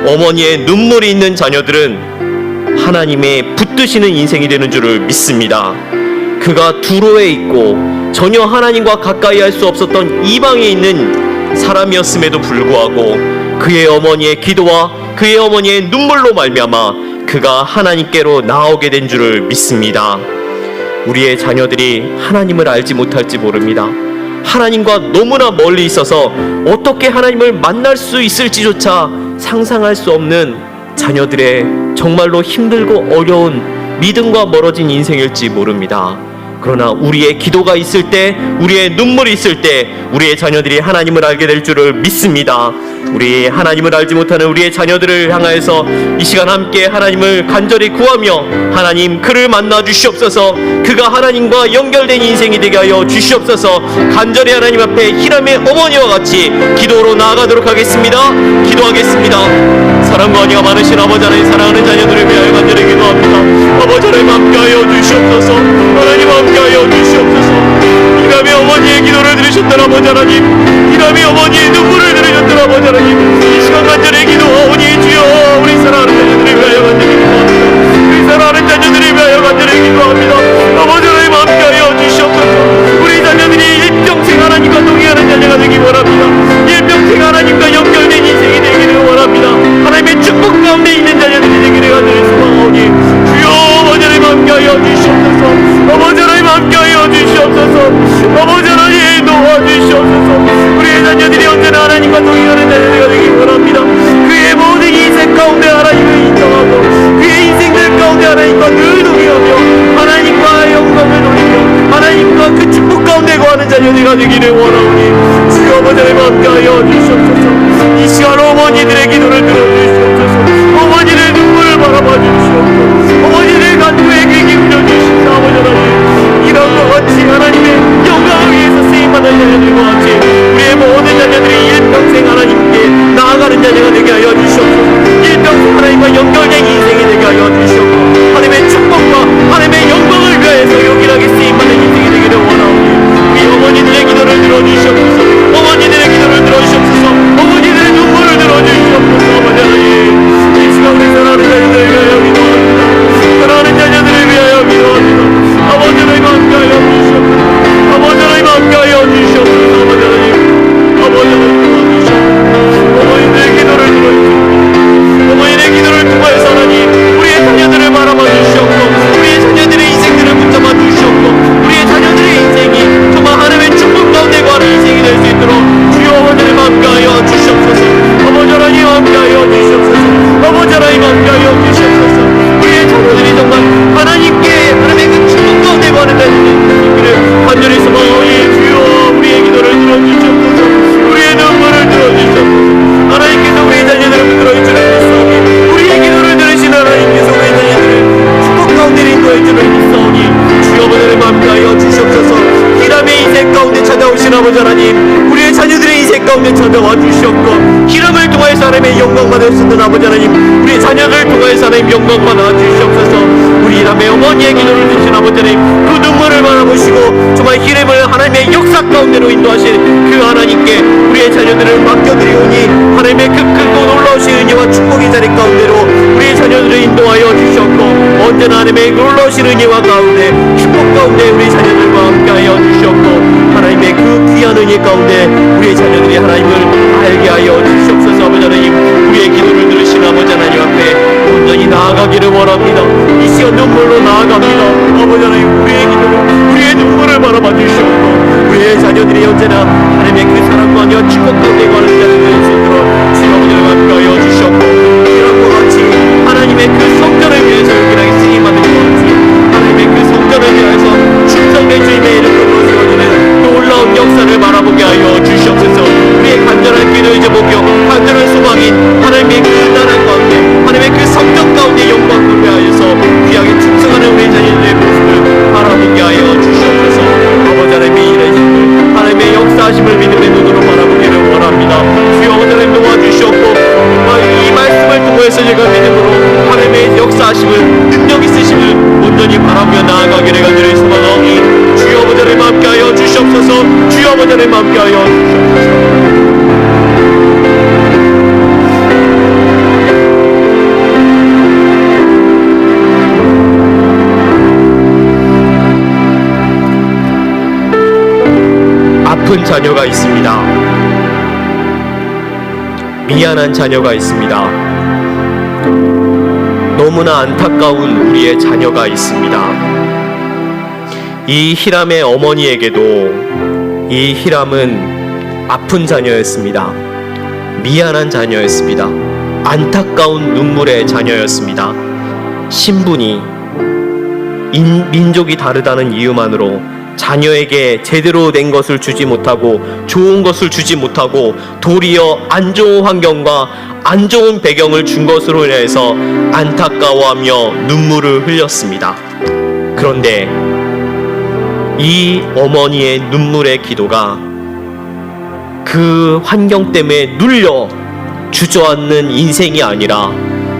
어머니의 눈물이 있는 자녀들은 하나님의 붙드시는 인생이 되는 줄을 믿습니다. 그가 두로에 있고 전혀 하나님과 가까이 할 수 없었던 이방에 있는 사람이었음에도 불구하고 그의 어머니의 기도와 그의 어머니의 눈물로 말미암아 그가 하나님께로 나오게 된 줄을 믿습니다. 우리의 자녀들이 하나님을 알지 못할지 모릅니다. 하나님과 너무나 멀리 있어서 어떻게 하나님을 만날 수 있을지조차 상상할 수 없는 자녀들의 정말로 힘들고 어려운 믿음과 멀어진 인생일지 모릅니다. 그러나 우리의 기도가 있을 때, 우리의 눈물이 있을 때 우리의 자녀들이 하나님을 알게 될 줄을 믿습니다. 우리 하나님을 알지 못하는 우리의 자녀들을 향하여서 이 시간 함께 하나님을 간절히 구하며 하나님 그를 만나 주시옵소서. 그가 하나님과 연결된 인생이 되게 하여 주시옵소서. 간절히 하나님 앞에 히람의 어머니와 같이 기도로 나아가도록 하겠습니다. 기도하겠습니다. 사랑과 은혜가 많으신 아버지 하나님, 사랑하는 자녀들을 위하여 간절히 기도합니다. 아버지 하나님 함께하여 주시옵소서. 하나님 함께하여 주시옵소서. 히람의 어머니의 기도를 들으셨던 아버지 하나님, 히람의 어머니의 눈물을 들으셨던 아버지 하나님, 이 시간 간절히 기도하오니 주여 우리 사랑하는 자녀들을 위하여 간절히 기도합니다. 우리 사랑하는 자녀들을 위하여 간절히 기도합니다. 아버지 하나님 함께하여 주시옵소서. 우리 자녀들이 일평생 하나님과 동행하는 자녀가 되기 원합니다. 일평생 하나님과 연결된 인생이 되기를 원합니다. 하나님의 축복 가운데 있는 자녀들이 되기를 간절히 소망하오니 주여 아버지 하나님 함께하여 주시옵소서. 아버지 하나님 함께하여 주시옵소서. 아버지 하나님 도와주시옵소서. 우리의 자녀들이 언제나 하나님과 동행하는 자녀가 되기 원합니다. 그의 모든 인생 가운데 하나님을 인정하고 그의 인생들 가운데 하나님과 늘 동행하며 하나님과 영광을 돌리며 하나님과 그 축복 가운데 거하는 자녀들이 되기를 원하오니 주여 아버지 하나님 함께하여 주시옵소서. 이 시간 어머니들의 기도를 들어주시옵소서. 어머니의 눈물을 바라봐 주시옵소서. 어머니의 간구에 귀 기울여 주시옵소서. 아버지 하나님 이런과 같이 하나님의 영광을 위해서 쓰임받는 자녀들과 같이 우리의 모든 자녀들이 일평생 하나님께 나아가는 자녀가 되게 하여 주시옵소서. 일평생 하나님과 연결된 인생이 되게 하여 주시옵소서. 하나님의 축복과 하나님의 영광을 위하여서 용인하게 쓰임받는 인생이 되기를 원하오니 우리 어머니들의 기도를 들어주시옵소서. 어머니들의 기도를 들어주시옵소서. 어머니들의 눈물을 들어주시옵소서. 아버지 하나님 이 시간 우리 사랑하는 자녀들을 위하여 기도합니다. 사랑하는 자녀들을 위하여 기도합니다. 아버지 하나님 함께하여 주시옵소서. 아버지 하나님 함께하여 주시옵소서. 아버지 하나님 도와주시옵소서. 어머니들의 기도를 들어주시옵소서. 어머니의 기도를 통하여서 하나님 우리의 자녀들을 바라봐 주시옵고 우리의 자녀들의 인생들을 붙잡아 주시옵고 우리의 자녀들의 인생이 정말 하나님의 축복 가운데 거하는 인생이 될 수 있도록 주여 아버지 하나님 함께하여 주시옵소서. 아버지 하나님 함께하여 주시옵소서. 아버지 하나님 함께하여 주시옵소서. 우리의 자녀들이 정말 하나님께 하나님의 그 축복 가운데 거하는 자녀들을 간절히 소망하오니 주여 우리의 기도를 들어주시옵소서. 우리의 눈물을 들어주시옵소서. 하나님께서 우리의 자녀들을 붙들어 주시는 믿사오니 우리의 기도를 들으신 하나님께서 우리의 자녀들을 축복 가운데 인도해 주는 믿사오니 주여 아버지 하나님 함께하여 주시옵소서. 히람의 인생 가운데 찾아오신 아버지 하나님 우리의 자녀들의 인생 가운데 찾아와 주시옵고 히람을 통하여서 하나님의 영광 받으셨던 아버지 하나님 우리의 자녀들을 통하여서 하나님 영광 받아 주시옵소서. 우리 히람의 어머니의 기도를 드신 아버지 하나님 그 눈물을 바라보시고 정말 히람을 하나님의 역사 가운데로 인도하신 그 하나님께 우리의 자녀들을 맡겨드리오니 하나님의 그 크고 놀라우신 은혜와 축복의 자리 가운데로 우리의 자녀들을 인도하여 주셨고 언제나 하나님의 놀라우신 은혜와 가운데 축복 가운데 우리 자녀들과 함께하여 주셨고 하나님의 그 귀한 은혜 가운데 우리의 자녀들이 하나님을 알게 하여 주시옵소서. 아버지 하나님 우리의 기도를 들으신 아버지 하나님 앞에 온전히 나아가기를 원합니다. 이 시간 눈물로 나아갑니다. 아버지 하나님 우리의 기도를 우리의 눈물을 바라봐 주시옵고 우리의 자녀들이 언제나 하나님의 그 사랑과 은혜와 축복 가운데 거하는 자녀들이 될 수 있도록 주여 아버지 하나님 함께하여 주시옵고 이런 것 같이 하나님의 그 성전을 위해서 용기하게 쓰임받는 것 같이 아버지를 함께하여 주시옵소서. 아픈 자녀가 있습니다. 미안한 자녀가 있습니다. 너무나 안타까운 우리의 자녀가 있습니다. 이 히람의 어머니에게도 이 히람은 아픈 자녀였습니다. 미안한 자녀였습니다. 안타까운 눈물의 자녀였습니다. 신분이 민족이 다르다는 이유만으로 자녀에게 제대로 된 것을 주지 못하고 좋은 것을 주지 못하고 도리어 안 좋은 환경과 안 좋은 배경을 준 것으로 인해서 안타까워하며 눈물을 흘렸습니다. 그런데 이 어머니의 눈물의 기도가 그 환경 때문에 눌려 주저앉는 인생이 아니라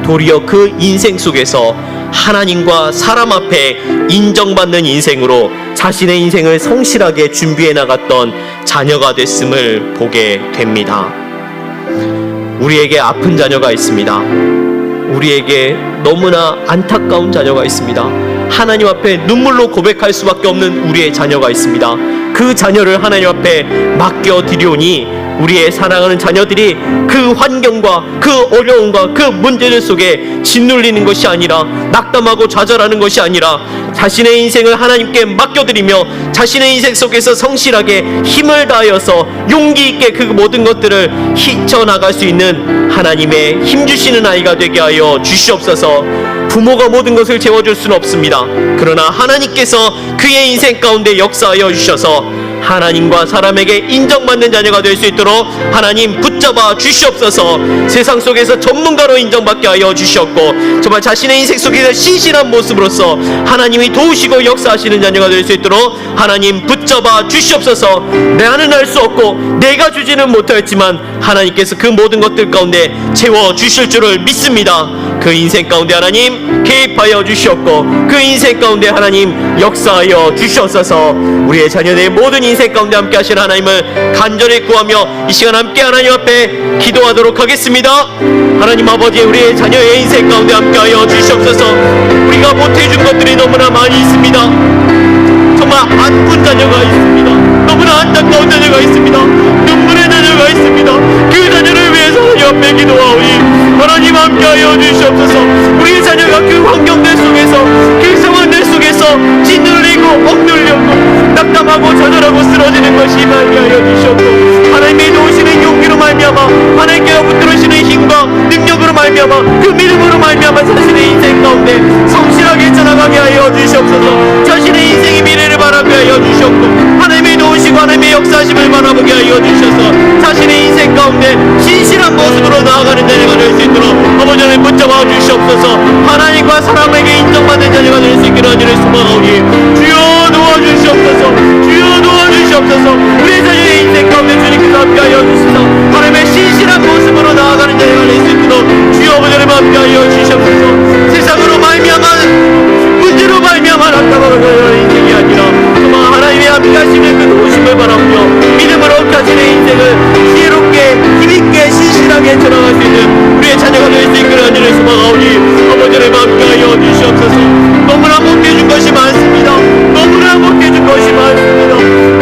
도리어 그 인생 속에서 하나님과 사람 앞에 인정받는 인생으로 자신의 인생을 성실하게 준비해 나갔던 자녀가 됐음을 보게 됩니다. 우리에게 아픈 자녀가 있습니다. 우리에게 너무나 안타까운 자녀가 있습니다. 하나님 앞에 눈물로 고백할 수밖에 없는 우리의 자녀가 있습니다. 그 자녀를 하나님 앞에 맡겨드리오니 우리의 사랑하는 자녀들이 그 환경과 그 어려움과 그 문제들 속에 짓눌리는 것이 아니라 낙담하고 좌절하는 것이 아니라 자신의 인생을 하나님께 맡겨드리며 자신의 인생 속에서 성실하게 힘을 다하여서 용기 있게 그 모든 것들을 헤쳐나갈 수 있는 하나님의 힘주시는 아이가 되게 하여 주시옵소서. 부모가 모든 것을 채워줄 수는 없습니다. 그러나 하나님께서 그의 인생 가운데 역사하여 주셔서 하나님과 사람에게 인정받는 자녀가 될 수 있도록 하나님 붙잡아 주시옵소서. 세상 속에서 전문가로 인정받게 하여 주시옵고 정말 자신의 인생 속에서 신실한 모습으로서 하나님이 도우시고 역사하시는 자녀가 될 수 있도록 하나님 붙잡아 주시옵소서. 나는 할 수 없고 내가 주지는 못하였지만 하나님께서 그 모든 것들 가운데 채워 주실 줄을 믿습니다. 그 인생 가운데 하나님 개입하여 주시옵고 그 인생 가운데 하나님 역사하여 주시옵소서. 우리의 자녀들의 모든 인생 가운데 함께 하시는 하나님을 간절히 구하며 이 시간 함께 하나님 앞에 기도하도록 하겠습니다. 하나님 아버지, 우리의 자녀의 인생 가운데 함께 하여 주시옵소서. 우리가 못해준 것들이 너무나 많이 있습니다. 정말 아픈 자녀가 있습니다. 너무나 안타까운 자녀가 있습니다. 눈물의 자녀가 있습니다. 그 자녀를 위해서 하나님 앞에 기도하오니 하나님 함께하여 주시옵소서. 우리 자녀가 그 환경들 속에서 그 상황들 속에서 짓눌리고 억눌려고 낙담하고 좌절하고 쓰러지는 것이 말미하여 주시옵고 하나님의 도우시는 용기로 말미암아 하나님께서 붙들으시는 힘과 능력으로 말미암아 그 믿음으로 말미암아 자신의 인생 가운데 성실하게 전나가게 하여 주시옵소서. 자신의 인생의 미래를 바라게 하여 주시옵고 하나님의 도우시고 하나님의 역사하심을 바라보게 하여 주셔서 자신의 인생 가운데 신실한 모습으로 나아가는 자녀가 될 수 있도록 아버지를 붙잡아 주시옵소서. 하나님과 사람에게 인정받는 자녀가 될 수 있기를 하기를 소망하오니 주여 도와주시옵소서. 주여 도와주시옵소서. 우리 자녀의 인생 가운데 주님께서 함께하여 주시옵소서. 하나님의 신실한 모습으로 나아가는 자녀가 될 수 있도록 주여 아버지를 함께하여 주시옵소서. 세상으로 말미암아 문제로 말미암아 낙담하는 인생이 아니라 정말 하나님의 함께하시는 그 도우심을 바라보며 믿음으로 자신의 인생을 지혜롭게 힘있게 신실하게 전환할 수 있는 우리의 자녀가 될 수 있기를 하기를 소망하오니 아버지를 함께하여 주시옵소서. 너무나 못해준 것이 많습니다. 너무나 못해준 것이 많습니다.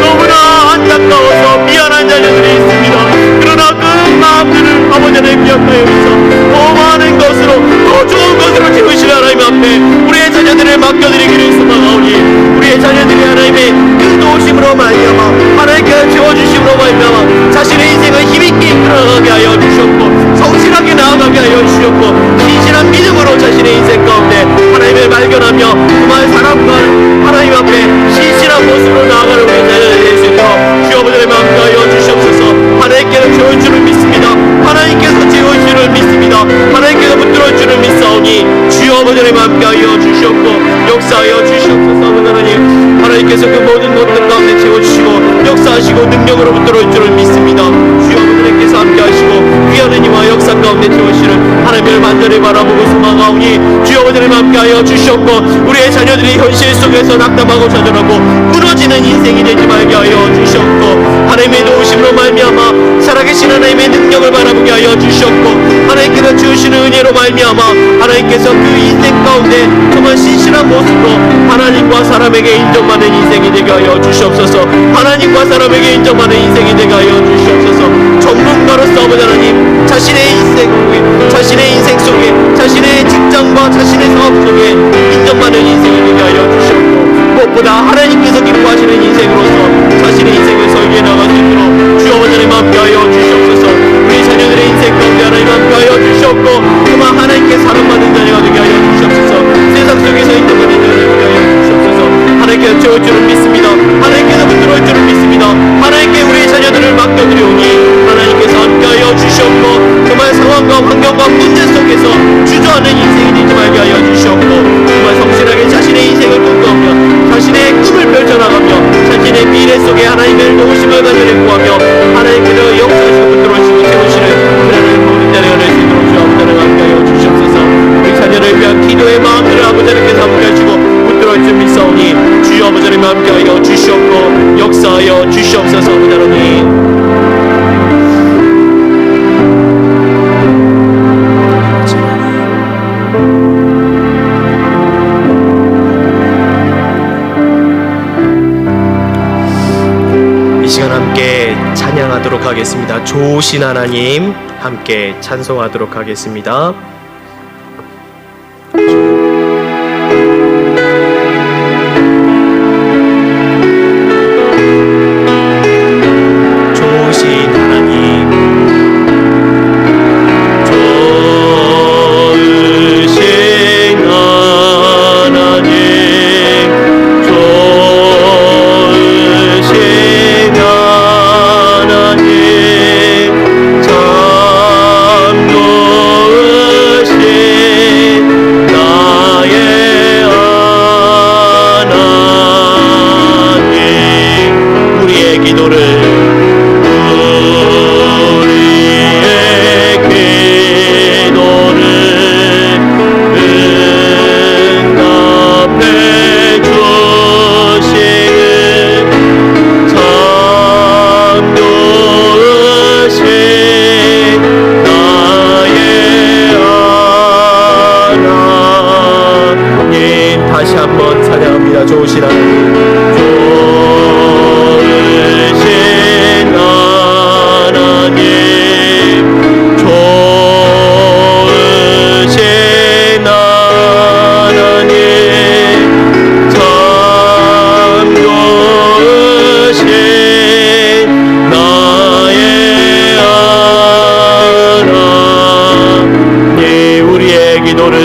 너무나 안타까워서 미안한 자녀들이 있습니다. 그러나 그 마음들을 아버지를 기억하여 주셔서 더 많은 것으로 더 좋은 것으로 채우시는 하나님 앞에 우리의 자녀들을 맡겨드리기를 소망하오니 우리의 자녀들이 하나님의 그 도우심으로 말미암아 하나님께서 채워주심으로 말미암아 자신의 인생을 힘있게 이끌어가게 하여 주셨고 성실하게 나아가게 하여 주셨고 신실한 믿음으로 자신의 인생 가운데 하나님을 발견하며 정말 사람과 하나님 앞에 신실한 모습으로 나아가는 우리의 자녀들이 될 수 있도록 주여 아버지를 함께하여 주시옵소서. 하나님께서 채울 줄을 믿습니다. 하나님께서 채울 줄을 믿습니다. 하나님께서 붙들어 줄을 믿사오니 주여 아버지를 함께하여 주시옵고 역사하여 주시옵소서. 하나님 하나님께서 그 모든 것들 가운데 채워주시고 역사하시고 능력으로 붙들어 줄을 믿습니다. 주여 아버지께서 함께하시고 귀한 은혜와 역사 가운데 채우시는 하나님을 만전히 바라보고 소망하오니 주여 아버지를 함께하여 주시옵고 우리의 자녀들이 현실 속에서 낙담하고 좌절하고 무너지는 인생이 되지 말게 하여 주시옵고 하나님 은혜로 말미암아 하나님께서 그 인생 가운데 정말 신실한 모습으로 하나님과 사람에게 인정받는 인생이 되게 하여 주시옵소서. 하나님과 사람에게 인정받는 인생이 되게 하여 주시옵소서. 전문가로서 아버지 하나님 자신의 인생 속에 자신의 직장과 자신의 사업 속에 인정받는 인생이 되게 하여 주시옵고, 무엇보다 하나님께서 기뻐하시는 인생으로서 자신의 인생을 설계해 나갈 수 있도록 주여 하나님 함께하여 주시옵소서. 우리 자녀들의 인생 가운데 하나님 함께하여 주시옵고, 그만 하나님께 사랑받는 자녀가 되게 하여 주시옵소서. 세상 속에서 인정받는 자녀가 되게 하여 주시옵소서. 하나님께서 채울 줄은 믿습니다. 하나님께서 붙들어올 줄은 믿습니다. 하나님께 우리 자녀들을 맡겨드리오니 하나님께서 함께하여 주시옵고, 정말 상황과 환경과 문제 속에서 주저하는 인생이 되지 말게 하여 주시옵고, 정말 성실하게 자신의 인생을 꿈꾸며 자신의 꿈을 펼쳐나가며 자신의 미래 속에 하나님의 도우심을 간절히 구하며 하나님께서 역사하시고 붙들어주시고 채우시는 그날을 모든 자녀가 될 수 있도록 주여 아버지를 함께하여 주시옵소서. 우리 자녀를 위한 기도의 마음들을 아버지께서 함께하시고 붙들어줄 줄 믿사오니 주여 아버지를 함께하여 주시옵고 역사하여 주시옵소서. 아버지 하나님, 이 시간 함께 찬양하도록 하겠습니다. 좋으신 하나님 함께 찬송하도록 하겠습니다. 좋으신 하나님, 좋으신 하나님, 좋으신 하나님, 참 좋으신 나의 하나님. 우리의 기도를 응답해 주시는 참 좋으신 나의 하나님. 다시 한번 찬양합니다. 좋으신 하나님, 좋으신 하나님, 좋으신 하나님, 참 좋으신 나의 하나님. 우리의 기도를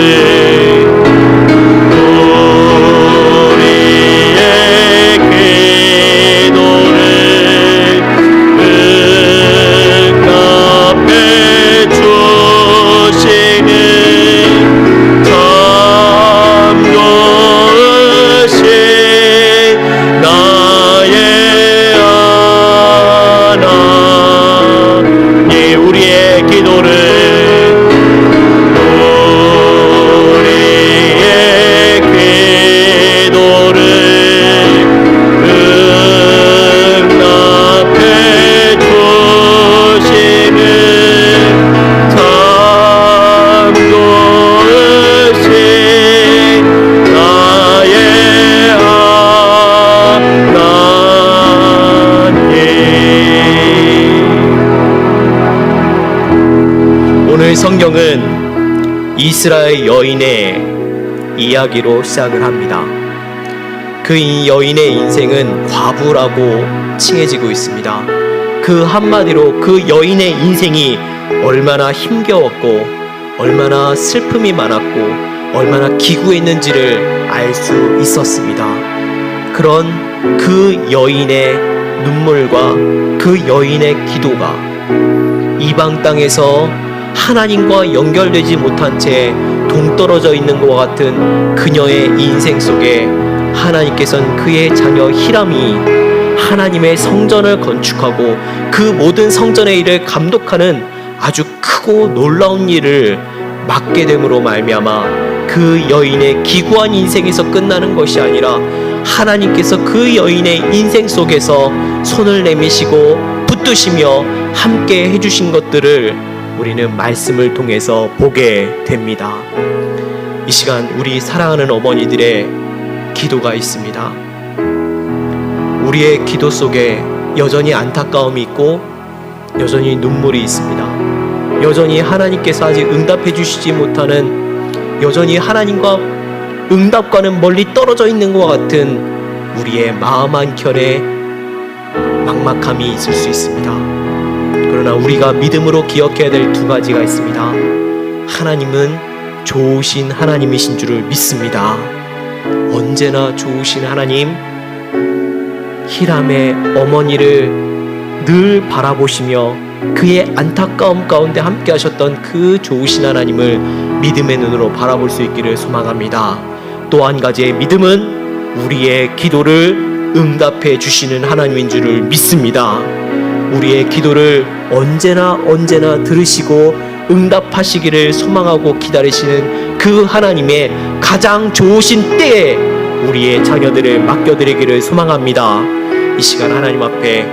성경은 이스라엘 여인의 이야기로 시작을 합니다. 그 여인의 인생은 과부라고 칭해지고 있습니다. 그 한마디로 그 여인의 인생이 얼마나 힘겨웠고 얼마나 슬픔이 많았고 얼마나 기구했는지를 알 수 있었습니다. 그런 그 여인의 눈물과 그 여인의 기도가 이방 땅에서 하나님과 연결되지 못한 채 동떨어져 있는 것과 같은 그녀의 인생 속에 하나님께서는 그의 자녀 히람이 하나님의 성전을 건축하고 그 모든 성전의 일을 감독하는 아주 크고 놀라운 일을 맡게 됨으로 말미암아 그 여인의 기구한 인생에서 끝나는 것이 아니라 하나님께서 그 여인의 인생 속에서 손을 내미시고 붙드시며 함께 해주신 것들을 우리는 말씀을 통해서 보게 됩니다. 이 시간 우리 사랑하는 어머니들의 기도가 있습니다. 우리의 기도 속에 여전히 안타까움이 있고 여전히 눈물이 있습니다. 여전히 하나님께서 아직 응답해 주시지 못하는, 여전히 하나님과 응답과는 멀리 떨어져 있는 것 같은 우리의 마음 한켠에 막막함이 있을 수 있습니다. 그러나 우리가 믿음으로 기억해야 될 두 가지가 있습니다. 하나님은 좋으신 하나님이신 줄을 믿습니다. 언제나 좋으신 하나님, 히람의 어머니를 늘 바라보시며 그의 안타까움 가운데 함께 하셨던 그 좋으신 하나님을 믿음의 눈으로 바라볼 수 있기를 소망합니다. 또 한 가지의 믿음은 우리의 기도를 응답해 주시는 하나님인 줄을 믿습니다. 우리의 기도를 언제나 들으시고 응답하시기를 소망하고 기다리시는 그 하나님의 가장 좋으신 때에 우리의 자녀들을 맡겨드리기를 소망합니다. 이 시간 하나님 앞에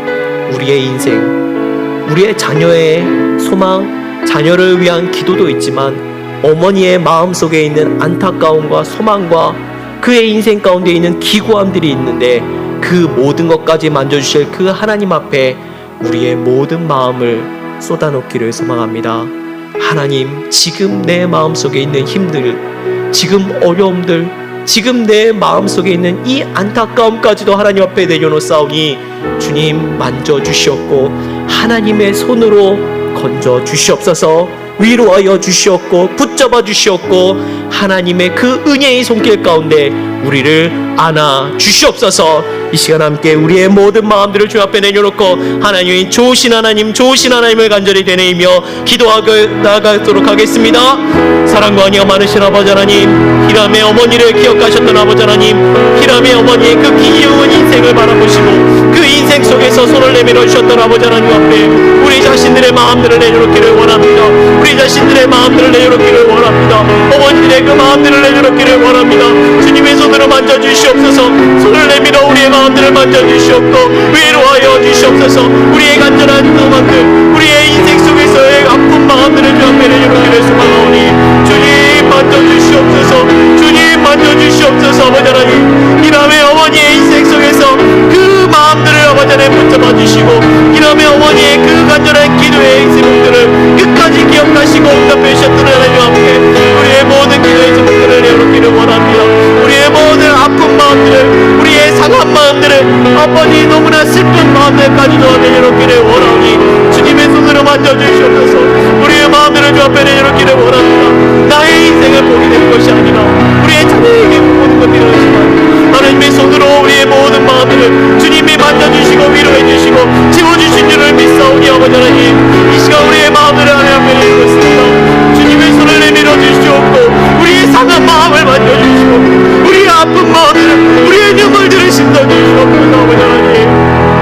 우리의 인생, 우리의 자녀의 소망, 자녀를 위한 기도도 있지만 어머니의 마음속에 있는 안타까움과 소망과 그의 인생 가운데 있는 기구함들이 있는데 그 모든 것까지 만져주실 그 하나님 앞에 우리의 모든 마음을 쏟아놓기를 소망합니다. 하나님, 지금 내 마음속에 있는 힘들, 지금 어려움들, 지금 내 마음속에 있는 이 안타까움까지도 하나님 앞에 내려놓사오니 주님 만져주시옵고 하나님의 손으로 건져주시옵소서. 위로하여 주시옵고 붙잡아 주시옵고 하나님의 그 은혜의 손길 가운데 우리를 안아 주시옵소서. 이 시간 함께 우리의 모든 마음들을 주 앞에 내려놓고 하나님의 좋으신 하나님, 좋으신 하나님을 간절히 되뇌이며 기도하고 나아가도록 하겠습니다. 사랑과 은혜가 많으신 아버지 하나님, 히람의 어머니를 기억하셨던 아버지 하나님, 히람의 어머니의 그 기이운 인생을 바라보시고 그 인생 속에서 손을 내밀어 주셨던 아버지 하나님 앞에 우리 자신들의 마음들을 내려놓기를 원합니다. 우리 자신들의 마음들을 내려놓기를 원합니다. 어머니들의 그 마음들을 내려놓기를 원합니다. 주님의 손으로 만져주시옵소서. 손을 내밀어 우리의 마음들을 만져주시옵고 위로하여 주시옵소서. 우리의 간절한 소망들, 우리의 인생 속에서의 아픈 마음들을 주 앞에 내려놓기를 소망하오니 주님 만져주시옵소서. 주님 만져주시옵소서. 아버지 하나님, 히람의 어머니의 인생 속에서 그 마음들을 아버지 하나님 붙잡아 주시고 히람의 어머니의 그 간절한 기도의 제목들을 끝까지 기억하시고 응답해 주셨던 하나님 앞에 우리의 모든 기도의 제목들을 내놓기를 원합니다. 우리의 모든 아픈 마음들을, 우리의 상한 마음들을, 아버지 너무나 슬픈 마음들까지도 내려놓기를 원하오니 주님의 손으로 만져주시옵소서. 우리의 마음들을 주 앞에 내려놓기를 원합니다. 나의 인생을 보게 되는 것이 아니라 우리의 자녀에게 보는 것이 아니라 하나님의 손으로 우리의 모든 마음들을 주님이 만져주시고 위로해주시고 지워주신 줄을 믿사오니 아버지 하나님, 이 시간 우리의 마음들을 하나님 앞에 내리고 있습니다. 주님의 손을 내밀어 주시옵고 우리의 상한 마음을 만져주시고 우리의 아픈 마음들을, 우리의 눈물들을 씻어주시옵소서. 아버지 하나님,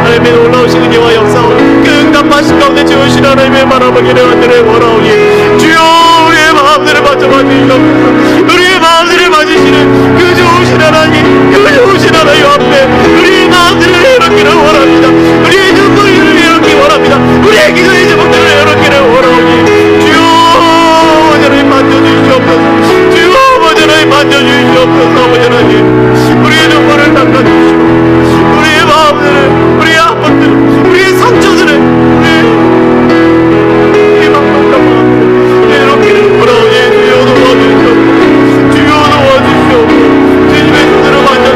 하나님의 놀라우신 은혜와 역사와 그 응답하신 가운데 주신 하나님의 바라보기를 하늘에 원하오니 주여 우리의 마음들을 만져봐 주시옵소서. 우리의 마음들을 맞으시는 그 좋으신 하나님, 그 좋으신 하나님 앞에 우리의 마음들을 내놓기를 원합니다. 우리의 눈물을 내놓기 원합니다. 우리의 기도의 제목들을 내놓기를 원하오니 주여 하나님 만져주시옵소서. 주여 하나님 만져주시옵소서. 하나님, 우리의 눈물을 닦아주시고 우리의 마음들을, 우리의 아픔들을, 우리의 상처들을, 우리의 막막한 마음들을 내놓기를 원하오니 주여 도와주시옵소서. 주여 도와주시옵소서. 주님의 손으로 만져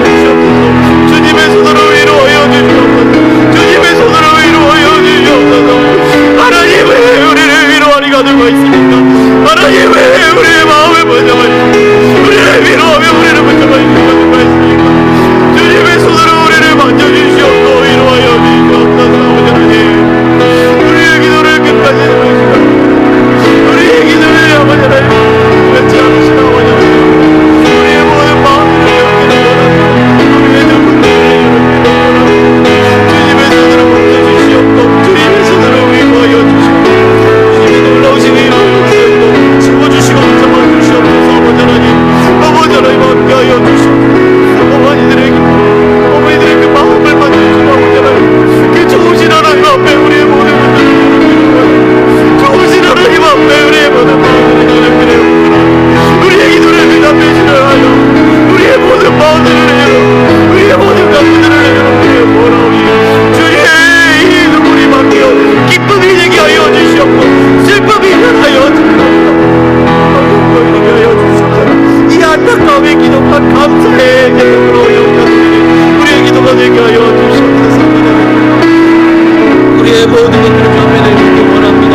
우리의 모든 것들을 감해드리기 원합니다.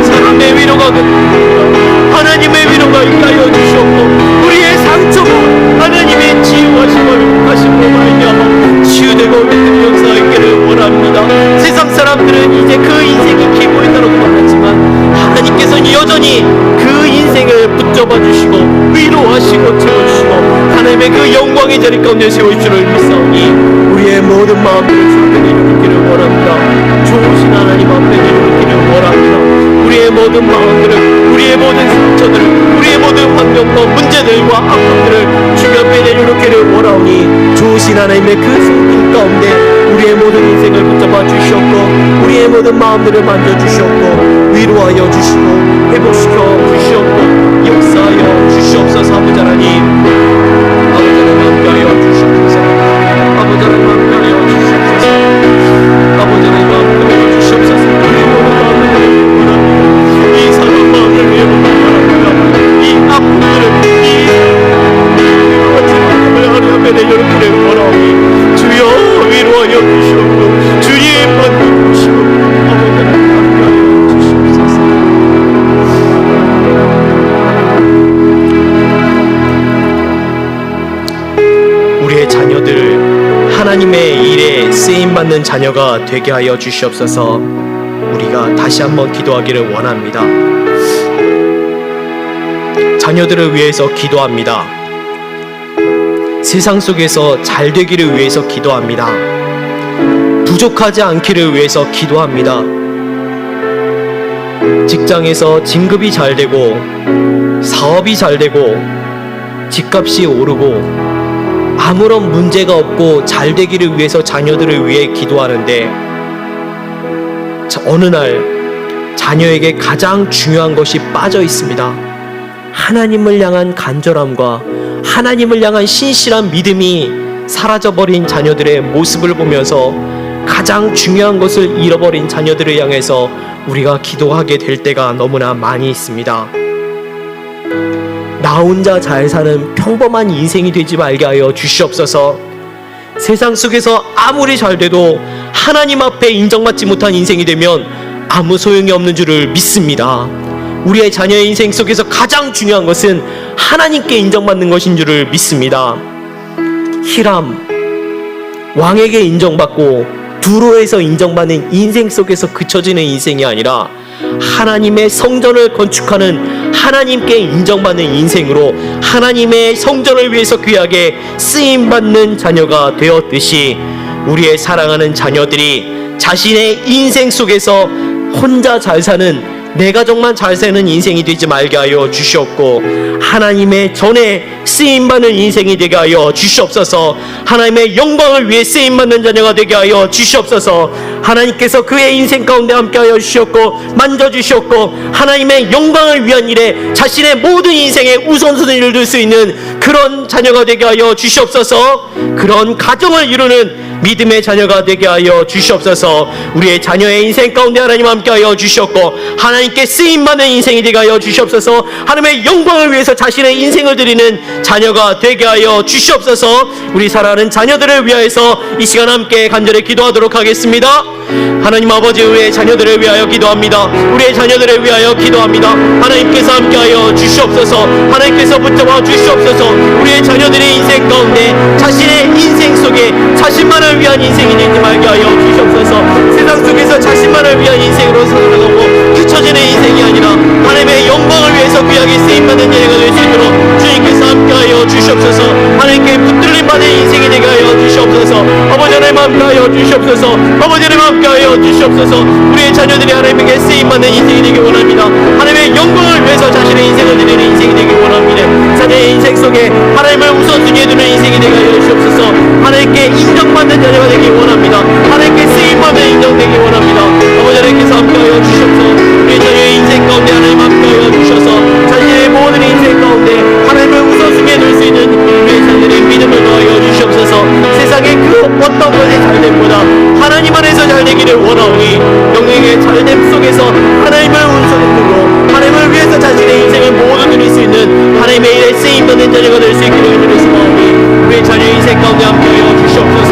사람의 위로가 그립니다. 하나님의 위로가 있게 하여 주시옵고 우리의 상처가 하나님의 치유하심을 회복하심으로 말미암아 치유되고 회복되는 역사가 있기를 원합니다. 세상 사람들은 이제 그 인생이 기고있다고 말하지만 하나님께서는 여전히 그 인생을 붙잡아 주시고 위로하시고 채워주시고 하나님의 그 영광의 자리 가운데 세워주시를 믿사오니 우리의 모든 마음들을 주 앞에 내려놓기를 원합니다. 좋으신 하나님 앞에 내려놓기를 원합니다. 우리의 모든 마음들을, 우리의 모든 상처들을, 우리의 모든 환경과 문제들과 아픔들을 주 앞에 내려놓기를 원하오니 좋으신 하나님의 그 손길 가운데 우리의 모든 인생을 붙잡아 주시옵고 우리의 모든 마음들을 만져주시옵고 위로하여 주시고 회복시켜 주시옵고 역사하여 주시옵소서. 아버지 하나님, 아버지 하나님 함께하여 주시옵소서. 아버지 하나님 함께하여 주시옵소서. 아버지 하나님 함께하여 주시옵소서. 우리의 모든 마음들을 원합니다. 이 사람 마음을 위해 원합니다. 이 아픔들을 하나님의 내려놓기를 원하오니 주여 위로하여 주시옵고 주님 만나 주시고 아버지 하나님 함께하여 주시옵소서. 우리의 자녀들 하나님의 일에 쓰임받는 자녀가 되게 하여 주시옵소서. 우리가 다시 한번 기도하기를 원합니다. 자녀들을 위해서 기도합니다. 세상 속에서 잘 되기를 위해서 기도합니다. 부족하지 않기를 위해서 기도합니다. 직장에서 진급이 잘 되고 사업이 잘 되고 집값이 오르고 아무런 문제가 없고 잘 되기를 위해서 자녀들을 위해 기도하는데 어느 날 자녀에게 가장 중요한 것이 빠져 있습니다. 하나님을 향한 간절함과 하나님을 향한 신실한 믿음이 사라져버린 자녀들의 모습을 보면서 가장 중요한 것을 잃어버린 자녀들을 향해서 우리가 기도하게 될 때가 너무나 많이 있습니다. 나 혼자 잘 사는 평범한 인생이 되지 말게 하여 주시옵소서. 세상 속에서 아무리 잘 돼도 하나님 앞에 인정받지 못한 인생이 되면 아무 소용이 없는 줄을 믿습니다. 우리의 자녀의 인생 속에서 가장 중요한 것은 하나님께 인정받는 것인 줄을 믿습니다. 히람 왕에게 인정받고 두로에서 인정받는 인생 속에서 그쳐지는 인생이 아니라 하나님의 성전을 건축하는 하나님께 인정받는 인생으로 하나님의 성전을 위해서 귀하게 쓰임받는 자녀가 되었듯이 우리의 사랑하는 자녀들이 자신의 인생 속에서 혼자 잘 사는 내가 정말 잘 사는 인생이 되지 말게 하여 주시옵고 하나님의 전에 쓰임받는 인생이 되게 하여 주시옵소서. 하나님의 영광을 위해 쓰임받는 자녀가 되게 하여 주시옵소서. 하나님께서 그의 인생 가운데 함께 하여 주시옵고 만져주시옵고 하나님의 영광을 위한 일에 자신의 모든 인생의 우선순위를 둘 수 있는 그런 자녀가 되게 하여 주시옵소서. 그런 가정을 이루는 믿음의 자녀가 되게 하여 주시옵소서. 우리의 자녀의 인생 가운데 하나님 함께 하여 주시옵고 하나님께 쓰임받는 인생이 되게 하여 주시옵소서. 하나님의 영광을 위해서 자신의 인생을 드리는 자녀가 되게 하여 주시옵소서. 우리 사랑하는 자녀들을 위하여서 이 시간 함께 간절히 기도하도록 하겠습니다. 하나님 아버지, 우리의 자녀들을 위하여 기도합니다. 우리의 자녀들을 위하여 기도합니다. 하나님께서 함께하여 주시옵소서. 하나님께서 붙잡아 주시옵소서. 우리의 자녀들의 인생 가운데 자신의 인생 속에 자신만을 위한 인생이 되지 말게 하여 주시옵소서. 세상 속에서 자신만을 위한 인생으로 살아가고 뒤처지는 인생이 아니라 하나님의 영광을 위해서 귀하게 쓰임받는 예배가 될 수 있도록 주님께서 함께하여 주시옵소서. 하나님께 붙들림받는 인생이 되게 하여 주시옵소서. 아버지 하나님 함께하여 주시옵소서. 아버지 하나님 함께하여 주시옵소서. 우리의 자녀들이 하나님에게 쓰임받는 인생이 되기 원합니다. 하나님의 영광을 위해서 자신의 인생을 드리는 인생이 되기 원합니다. 자녀의 인생 속에 하나님을 우선순위에 두는 인생이 되게 하여 주시옵소서. 하나님께 인정받는 자녀가 되기 원합니다. 하나님께 쓰임받는 인정되기 원합니다. 아버지 하나님께서 함께하여 주시옵소서. 우리 자녀의 인생 가운데 하나님 함께하여 주셔서 자신의 모든 인생 가운데 하나님을 우선순위에 둘 수 있는 우리 자녀의 믿음을 더하여 주시옵소서. 세상의 그 어떤 것이 잘됨보다 하나님 안에서 잘되기를 원하오니 영광의 잘됨 속에서 하나님을 우선에 두고 하나님을 위해서 자신의 인생을 모두 드릴 수 있는 하나님의 일에 쓰임받는 자녀가 될 수 있기를 주를 소망하오니 우리 자녀의 인생 가운데 함께하여 주시옵소서.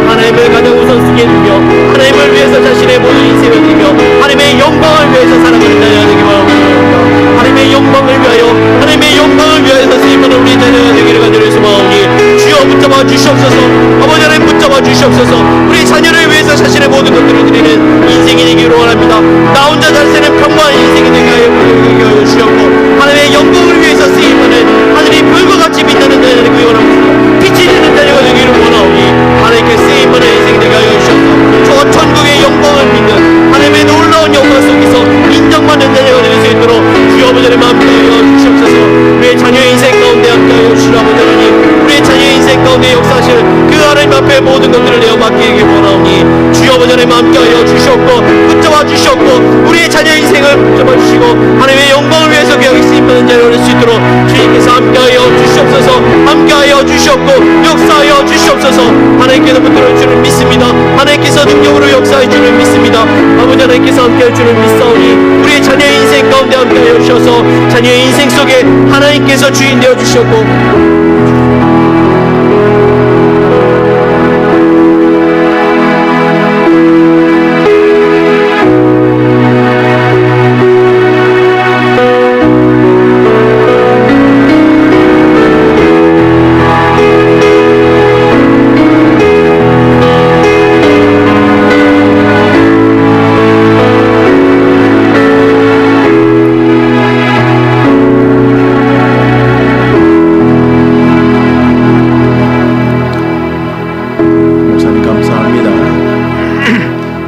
하나님을 가장 우선순위에 두며 하나님을 위해서 자신의 자신의 모든 인생을 드리며 하나님의 영광을 위해서 살아가는 자녀가 되기 바랍니다. 하나님의 영광을 위하여 하나님의 영광을 위하여서 쓰임받는 우리 자녀가 되기를 간절히 소망하오니 주여 붙잡아 주시옵소서. 아버지 하나님 붙잡아 주시옵소서. 우리 자녀를 위해서 자신의 모든 것들을 드리는 인생이 되기를 원합니다. 나 혼자 잘 사는 평범한 인생이 되게 하여 주시옵고 하나님의 영광을 위해서 쓰임받는 하늘이 별과 같이 빛나는 자녀가 되기를 원합니다. 빛이 되는 자녀가 되기를 원하오니 하나님께 쓰임받는 인생이 되게 하여 주시옵소서. 저 천국의 영광을 믿는 하나님의 놀라운 영광 속에서 인정받는 자녀가 될 수 있도록 주여 아버지의 마음에 하여 주시옵소서. 우리의 자녀의 인생 가운데 함께하여 주시오 아버지 하나님. 우리의 자녀의 인생 가운데 역사하실 그 하나님 앞에 모든 것들을 내어 맡기기 원하오니 주여 아버지 하나님 함께하여 주시옵고 붙잡아 주시옵고 우리의 자녀의 인생을 붙잡아 주시고 하나님의 영광을 위해서 계속 쓰임받는 자녀가 될 수 있도록 주님께서 함께하여 주시옵소서. 함께하여 주시옵고 역사하여 주시옵소서. 하나님께서 붙들어 주를 믿습니다. 하나님께서 능력으로 역사해 주를 믿습니다. 아버지 하나님께서 함께할 주를 믿사오니 우리의 자녀의 인생 가운데 함께하여 주셔서 자녀의 인생 속에 하나님께서 주인 되어 주시옵고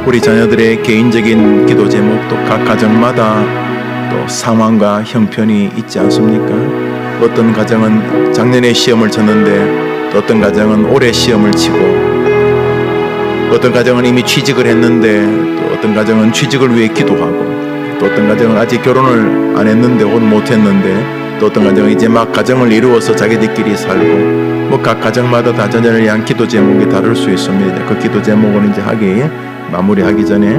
우리 자녀들의 개인적인 기도 제목도 각 가정마다 또 상황과 형편이 있지 않습니까? 어떤 가정은 작년에 시험을 쳤는데 또 어떤 가정은 올해 시험을 치고 어떤 가정은 이미 취직을 했는데 또 어떤 가정은 취직을 위해 기도하고 또 어떤 가정은 아직 결혼을 안 했는데 혹은 못 했는데 또 어떤 가정은 이제 막 가정을 이루어서 자기들끼리 살고 뭐 각 가정마다 다 자녀를 위한 기도 제목이 다를 수 있습니다. 그 기도 제목은 이제 마무리하기 전에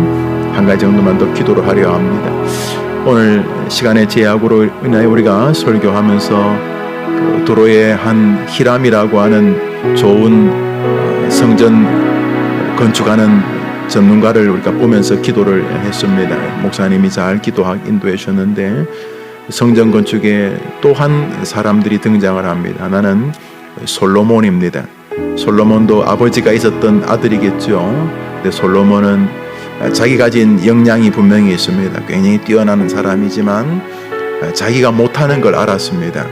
한 가지 정도만 더 기도를 하려 합니다. 오늘 시간의 제약으로 인하여 우리가 설교하면서 그 도로의 한 히람이라고 하는 좋은 성전 건축하는 전문가를 우리가 보면서 기도를 했습니다. 목사님이 잘 인도해 주셨는데 성전 건축에 또 한 사람들이 등장을 합니다. 하나는 솔로몬입니다. 솔로몬도 아버지가 있었던 아들이겠죠. 근데 솔로몬은 자기 가진 역량이 분명히 있습니다. 굉장히 뛰어나는 사람이지만 자기가 못하는 걸 알았습니다.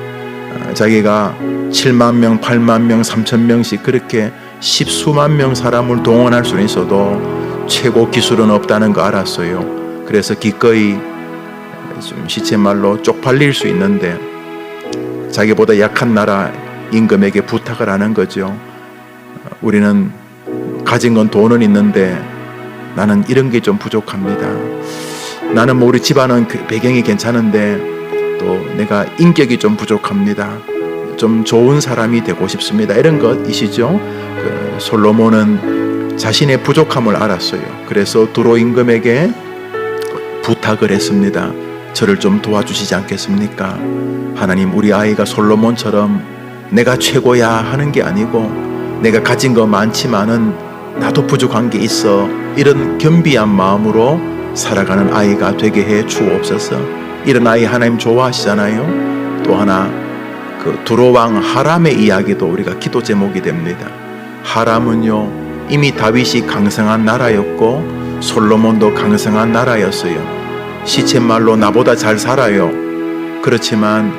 자기가 7만 명, 8만 명, 3천 명씩 그렇게 십수만 명 사람을 동원할 수는 있어도 최고 기술은 없다는 거 알았어요. 그래서 기꺼이 좀 시체말로 쪽팔릴 수 있는데 자기보다 약한 나라 임금에게 부탁을 하는 거죠. 우리는 가진 건 돈은 있는데 나는 이런 게 좀 부족합니다. 나는 뭐 우리 집안은 배경이 괜찮은데 또 내가 인격이 좀 부족합니다. 좀 좋은 사람이 되고 싶습니다. 이런 것이시죠. 그 솔로몬은 자신의 부족함을 알았어요. 그래서 두로 임금에게 부탁을 했습니다. 저를 좀 도와주시지 않겠습니까? 하나님, 우리 아이가 솔로몬처럼 내가 최고야 하는 게 아니고 내가 가진 거 많지만은 나도 부족한 게 있어, 이런 겸비한 마음으로 살아가는 아이가 되게 해 주옵소서. 이런 아이 하나님 좋아하시잖아요. 또 하나 그 두로왕 하람의 이야기도 우리가 기도 제목이 됩니다. 하람은요 이미 다윗이 강성한 나라였고 솔로몬도 강성한 나라였어요. 시쳇말로 나보다 잘 살아요. 그렇지만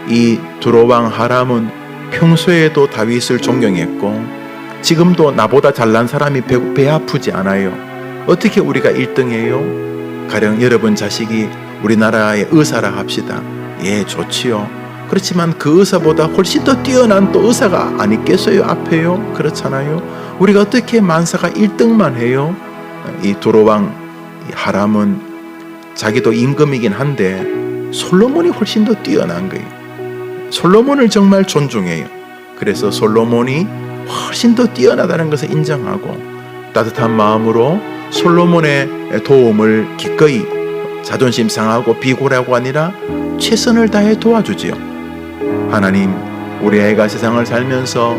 이 두로왕 하람은 평소에도 다윗을 존경했고 지금도 나보다 잘난 사람이 배 아프지 않아요. 어떻게 우리가 1등해요? 가령 여러분 자식이 우리나라의 의사라 합시다. 예, 좋지요. 그렇지만 그 의사보다 훨씬 더 뛰어난 또 의사가 안 있겠어요? 앞에요? 그렇잖아요. 우리가 어떻게 만사가 1등만 해요? 이 두로왕 하람은 자기도 임금이긴 한데 솔로몬이 훨씬 더 뛰어난 거예요. 솔로몬을 정말 존중해요. 그래서 솔로몬이 훨씬 더 뛰어나다는 것을 인정하고 따뜻한 마음으로 솔로몬의 도움을 기꺼이 자존심 상하고 비굴하고 아니라 최선을 다해 도와주지요. 하나님, 우리 아이가 세상을 살면서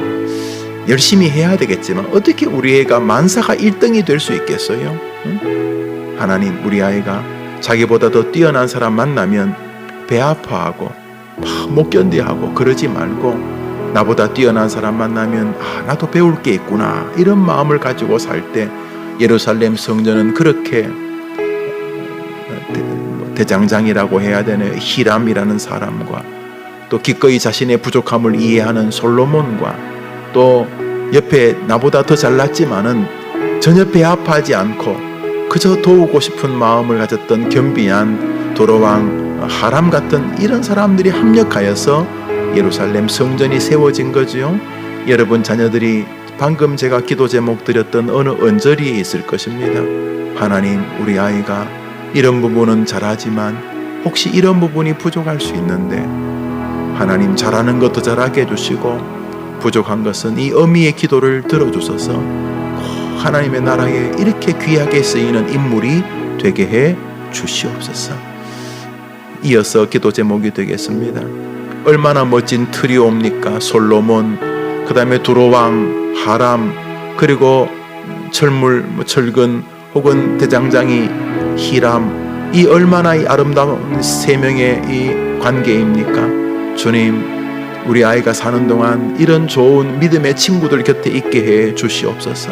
열심히 해야 되겠지만 어떻게 우리 애가 만사가 1등이 될 수 있겠어요? 응? 하나님, 우리 아이가 자기보다 더 뛰어난 사람 만나면 배 아파하고 못 견디하고 그러지 말고, 나보다 뛰어난 사람 만나면 나도 배울 게 있구나, 이런 마음을 가지고 살 때 예루살렘 성전은 그렇게 대장장이라고 해야 되는 히람이라는 사람과, 또 기꺼이 자신의 부족함을 이해하는 솔로몬과, 또 옆에 나보다 더 잘났지만은 전혀 배 아파하지 않고 그저 도우고 싶은 마음을 가졌던 겸비한 도로왕 하람 같은 이런 사람들이 합력하여서 예루살렘 성전이 세워진 거지요. 여러분 자녀들이 방금 제가 기도 제목 드렸던 어느 언저리에 있을 것입니다. 하나님, 우리 아이가 이런 부분은 잘하지만 혹시 이런 부분이 부족할 수 있는데, 하나님 잘하는 것도 잘하게 해주시고 부족한 것은 이 어미의 기도를 들어주셔서 하나님의 나라에 이렇게 귀하게 쓰이는 인물이 되게 해 주시옵소서. 이어서 기도 제목이 되겠습니다. 얼마나 멋진 트리오입니까? 솔로몬, 그 다음에 두로왕, 하람, 그리고 철근 혹은 대장장이 히람, 이 얼마나 이 아름다운 세 명의 이 관계입니까? 주님, 우리 아이가 사는 동안 이런 좋은 믿음의 친구들 곁에 있게 해 주시옵소서.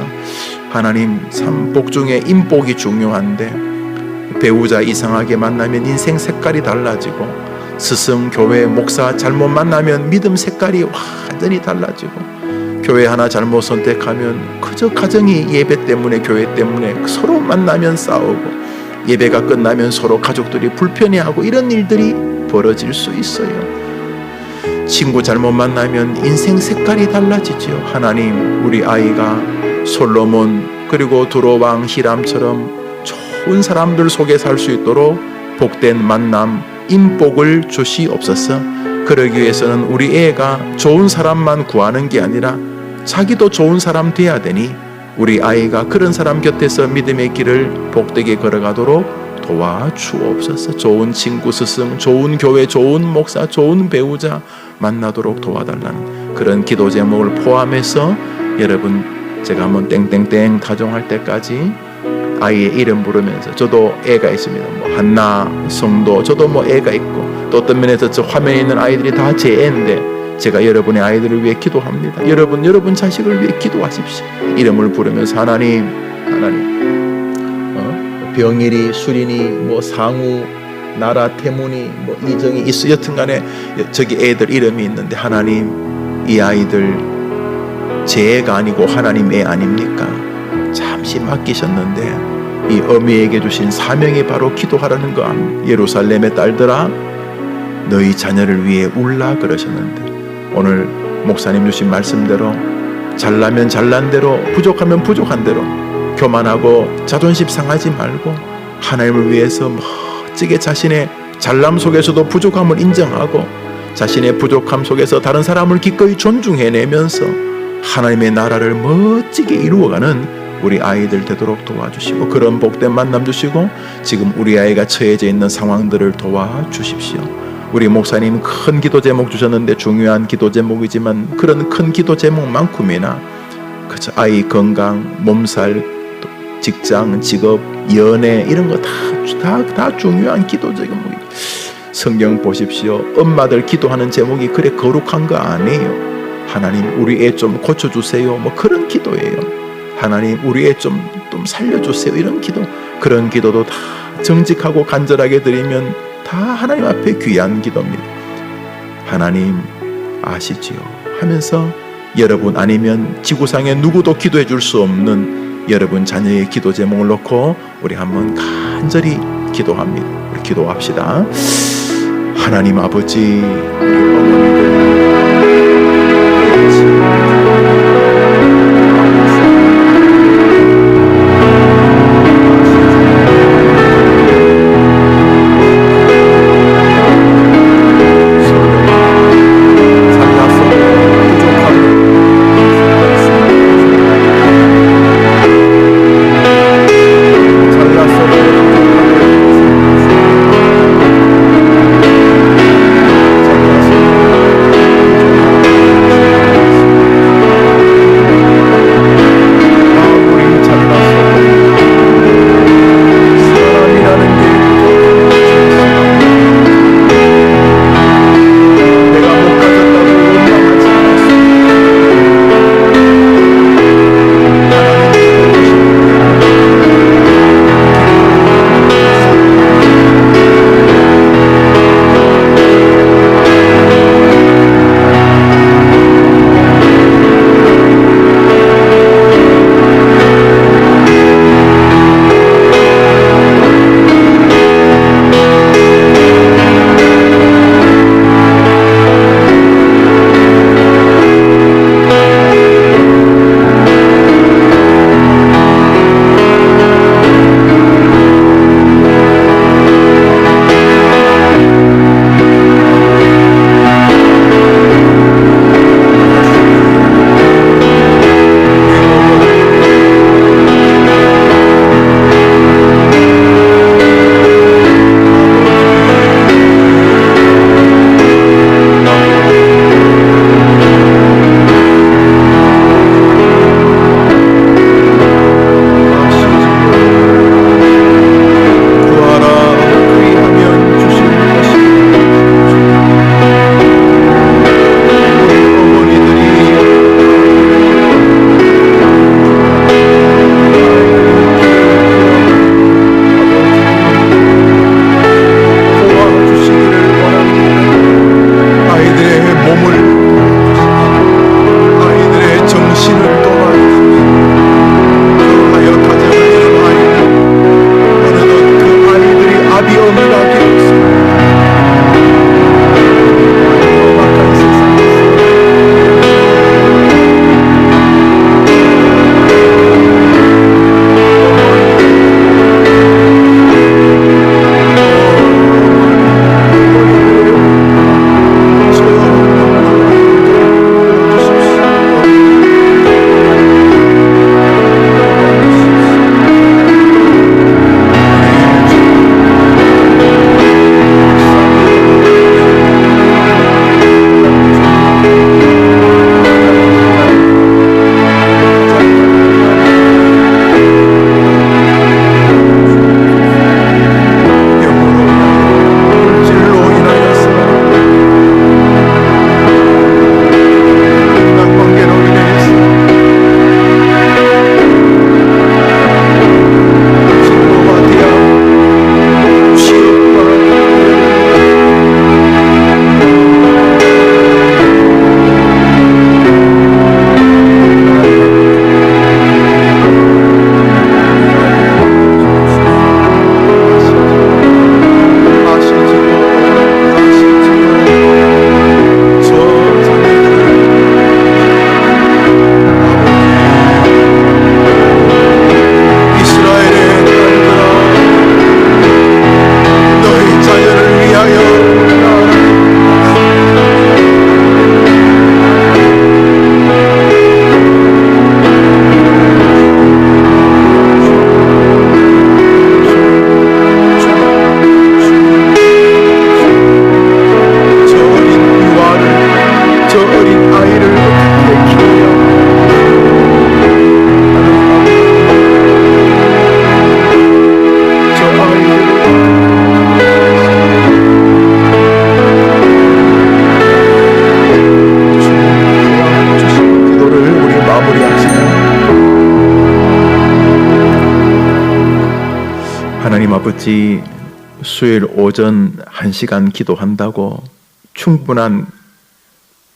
하나님, 삼복 중에 인복이 중요한데 배우자 이상하게 만나면 인생 색깔이 달라지고, 스승, 교회, 목사 잘못 만나면 믿음 색깔이 완전히 달라지고, 교회 하나 잘못 선택하면 그저 가정이 예배 때문에, 교회 때문에 서로 만나면 싸우고, 예배가 끝나면 서로 가족들이 불편해하고, 이런 일들이 벌어질 수 있어요. 친구 잘못 만나면 인생 색깔이 달라지죠. 하나님, 우리 아이가 솔로몬 그리고 두로왕 히람처럼 좋은 사람들 속에 살 수 있도록 복된 만남, 인복을 주시옵소서. 그러기 위해서는 우리 애가 좋은 사람만 구하는 게 아니라 자기도 좋은 사람 돼야 되니, 우리 아이가 그런 사람 곁에서 믿음의 길을 복되게 걸어가도록 도와주옵소서. 좋은 친구, 스승, 좋은 교회, 좋은 목사, 좋은 배우자 만나도록 도와달라는 그런 기도 제목을 포함해서, 여러분 제가 한번 땡땡땡 타종할 때까지 아이의 이름 부르면서, 저도 애가 있습니다. 뭐 한나, 성도, 저도 뭐 애가 있고, 또 어떤 면에서 저 화면에 있는 아이들이 다 제 애인데 제가 여러분의 아이들을 위해 기도합니다. 여러분 자식을 위해 기도하십시오. 이름을 부르면서 하나님, 병일이, 수린이, 뭐 상우, 나라, 태문이, 뭐 이정이 있어, 여튼간에 저기 애들 이름이 있는데, 하나님, 이 아이들 제 애가 아니고 하나님 애 아닙니까? 잠시 맡기셨는데 이 어미에게 주신 사명이 바로 기도하라는 거 아닙니까? 예루살렘의 딸들아, 너희 자녀를 위해 울라 그러셨는데, 오늘 목사님 주신 말씀대로 잘나면 잘난 대로, 부족하면 부족한 대로, 교만하고 자존심 상하지 말고 하나님을 위해서 멋지게 자신의 잘남 속에서도 부족함을 인정하고, 자신의 부족함 속에서 다른 사람을 기꺼이 존중해내면서 하나님의 나라를 멋지게 이루어가는 우리 아이들 되도록 도와주시고, 그런 복된 만남 주시고, 지금 우리 아이가 처해져 있는 상황들을 도와주십시오. 우리 목사님 큰 기도 제목 주셨는데, 중요한 기도 제목이지만 그런 큰 기도 제목만큼이나 그저 아이 건강, 몸살, 직장, 직업, 연애, 이런 거 다 중요한 기도 제목이에요. 성경 보십시오. 엄마들 기도하는 제목이 그래 거룩한 거 아니에요. 하나님, 우리 애 좀 고쳐주세요, 뭐 그런 기도예요. 하나님, 우리 애 좀 살려주세요, 이런 기도. 그런 기도도 다 정직하고 간절하게 드리면 다 하나님 앞에 귀한 기도입니다. 하나님 아시지요 하면서, 여러분 아니면 지구상에 누구도 기도해 줄 수 없는 여러분 자녀의 기도 제목을 놓고 우리 한번 간절히 기도합니다. 우리 기도합시다. 하나님 아버지, 우리 어머니들 하나님 아버지, 수요일 오전 1시간 기도한다고 충분한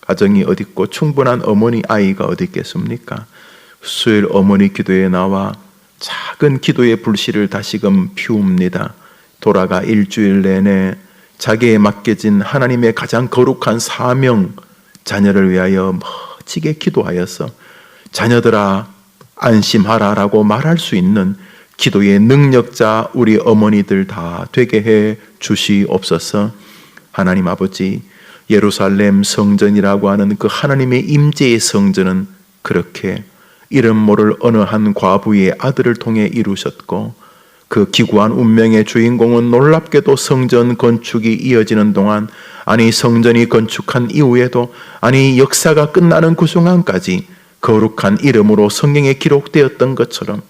가정이 어디 있고 충분한 어머니 아이가 어디 있겠습니까? 수요일 어머니 기도에 나와 작은 기도의 불씨를 다시금 피웁니다. 돌아가 일주일 내내 자기에 맡겨진 하나님의 가장 거룩한 사명, 자녀를 위하여 멋지게 기도하여서 자녀들아 안심하라라고 말할 수 있는 기도의 능력자 우리 어머니들 다 되게 해 주시옵소서. 하나님 아버지, 예루살렘 성전이라고 하는 그 하나님의 임재의 성전은 그렇게 이름 모를 어느 한 과부의 아들을 통해 이루셨고, 그 기구한 운명의 주인공은 놀랍게도 성전 건축이 이어지는 동안, 아니 성전이 건축한 이후에도, 아니 역사가 끝나는 그 순간까지 거룩한 이름으로 성경에 기록되었던 것처럼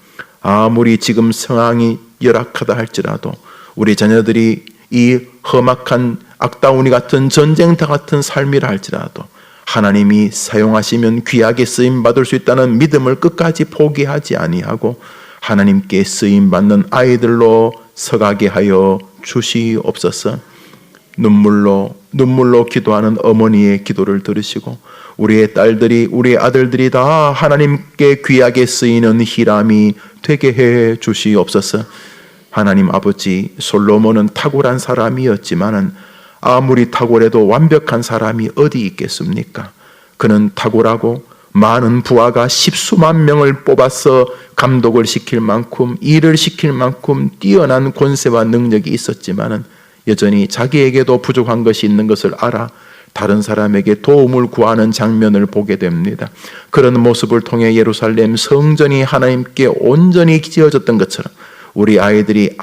아무리 지금 상황이 열악하다 할지라도 우리 자녀들이 이 험악한 악다우니 같은 전쟁터 같은 삶이라 할지라도 하나님이 사용하시면 귀하게 쓰임받을 수 있다는 믿음을 끝까지 포기하지 아니하고 하나님께 쓰임받는 아이들로 서가게 하여 주시옵소서. 눈물로 기도하는 어머니의 기도를 들으시고 우리의 딸들이, 우리의 아들들이 다 하나님께 귀하게 쓰이는 히람이 되게 해 주시옵소서. 하나님 아버지, 솔로몬은 탁월한 사람이었지만은 아무리 탁월해도 완벽한 사람이 어디 있겠습니까? 그는 탁월하고 많은 부하가 십수만 명을 뽑아서 감독을 시킬 만큼, 일을 시킬 만큼 뛰어난 권세와 능력이 있었지만은 여전히 자기에게도 부족한 것이 있는 것을 알아 다른 사람에게 도움을 구하는 장면을 보게 됩니다. 그런 모습을 통해 예루살렘 성전이 하나님께 온전히 지어졌던 것처럼 우리 아이들이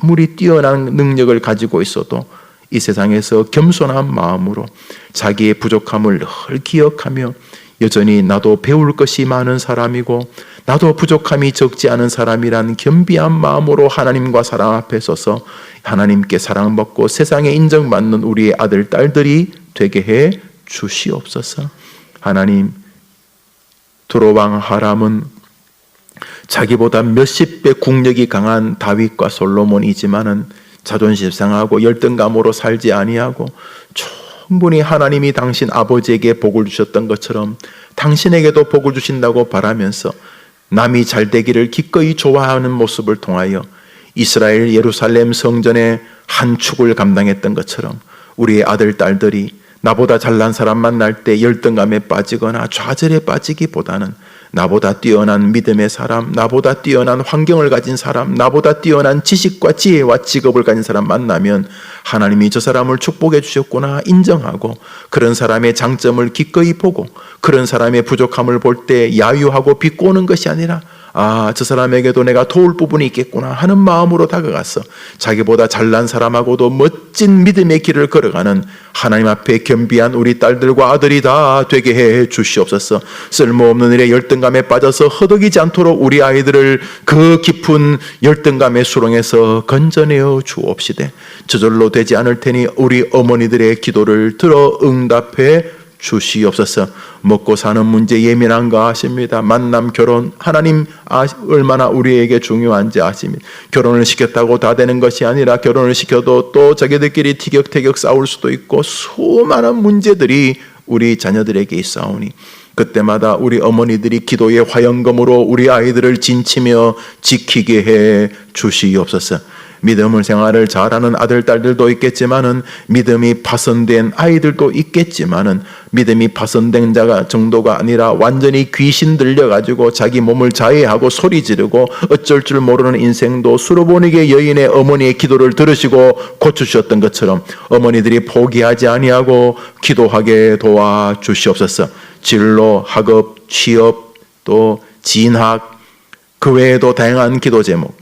아무리 뛰어난 능력을 가지고 있어도 이 세상에서 겸손한 마음으로 자기의 부족함을 늘 기억하며 여전히 나도 배울 것이 많은 사람이고 나도 부족함이 적지 않은 사람이란 겸비한 마음으로 하나님과 사람 앞에 서서 하나님께 사랑받고 세상에 인정받는 우리의 아들, 딸들이 되게 해 주시옵소서. 하나님, 두로왕 하람은 자기보다 몇십 배 국력이 강한 다윗과 솔로몬이지만은 자존심 상하고 열등감으로 살지 아니하고 충분히 하나님이 당신 아버지에게 복을 주셨던 것처럼 당신에게도 복을 주신다고 바라면서 남이 잘 되기를 기꺼이 좋아하는 모습을 통하여 이스라엘 예루살렘 성전의 한 축을 감당했던 것처럼 우리의 아들, 딸들이 나보다 잘난 사람 만날 때 열등감에 빠지거나 좌절에 빠지기보다는 나보다 뛰어난 믿음의 사람, 나보다 뛰어난 환경을 가진 사람, 나보다 뛰어난 지식과 지혜와 직업을 가진 사람 만나면 하나님이 저 사람을 축복해 주셨구나 인정하고 그런 사람의 장점을 기꺼이 보고 그런 사람의 부족함을 볼 때 야유하고 비꼬는 것이 아니라 저 사람에게도 내가 도울 부분이 있겠구나 하는 마음으로 다가가서 자기보다 잘난 사람하고도 멋진 믿음의 길을 걸어가는 하나님 앞에 겸비한 우리 딸들과 아들이 다 되게 해 주시옵소서. 쓸모없는 일에 열등감에 빠져서 허덕이지 않도록 우리 아이들을 그 깊은 열등감의 수렁에서 건져내어 주옵시되 저절로 되지 않을 테니 우리 어머니들의 기도를 들어 응답해 주시옵소서. 먹고 사는 문제 예민한가 하십니다. 만남, 결혼, 하나님 얼마나 우리에게 중요한지 아십니다. 결혼을 시켰다고 다 되는 것이 아니라 결혼을 시켜도 또 자기들끼리 티격태격 싸울 수도 있고 수많은 문제들이 우리 자녀들에게 있사오니 그때마다 우리 어머니들이 기도의 화영검으로 우리 아이들을 진치며 지키게 해 주시옵소서. 믿음을 생활을 잘하는 아들, 딸들도 있겠지만은 믿음이 파손된 아이들도 있겠지만은 믿음이 파손된 자가 정도가 아니라 완전히 귀신 들려가지고 자기 몸을 자해하고 소리 지르고 어쩔 줄 모르는 인생도 수로보니게 여인의 어머니의 기도를 들으시고 고쳐주셨던 것처럼 어머니들이 포기하지 아니하고 기도하게 도와주시옵소서. 진로, 학업, 취업, 또 진학, 그 외에도 다양한 기도 제목,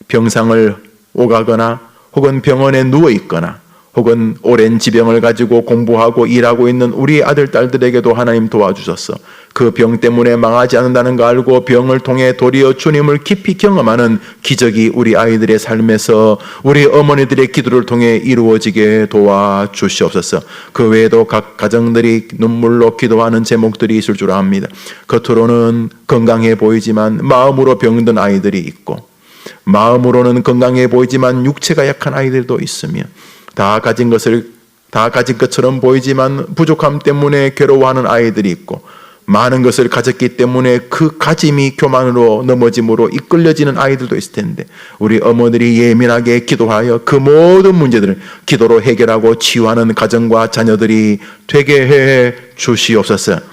병상을 오가거나 혹은 병원에 누워있거나 혹은 오랜 지병을 가지고 공부하고 일하고 있는 우리 아들, 딸들에게도 하나님 도와주셔서 그 병 때문에 망하지 않는다는 거 알고 병을 통해 도리어 주님을 깊이 경험하는 기적이 우리 아이들의 삶에서 우리 어머니들의 기도를 통해 이루어지게 도와주시옵소서. 그 외에도 각 가정들이 눈물로 기도하는 제목들이 있을 줄 압니다. 겉으로는 건강해 보이지만 마음으로 병든 아이들이 있고 마음으로는 건강해 보이지만 육체가 약한 아이들도 있으며 다 가진 것처럼 보이지만 부족함 때문에 괴로워하는 아이들이 있고 많은 것을 가졌기 때문에 그 가짐이 교만으로 넘어짐으로 이끌려지는 아이들도 있을 텐데 우리 어머니들이 예민하게 기도하여 그 모든 문제들을 기도로 해결하고 치유하는 가정과 자녀들이 되게 해 주시옵소서.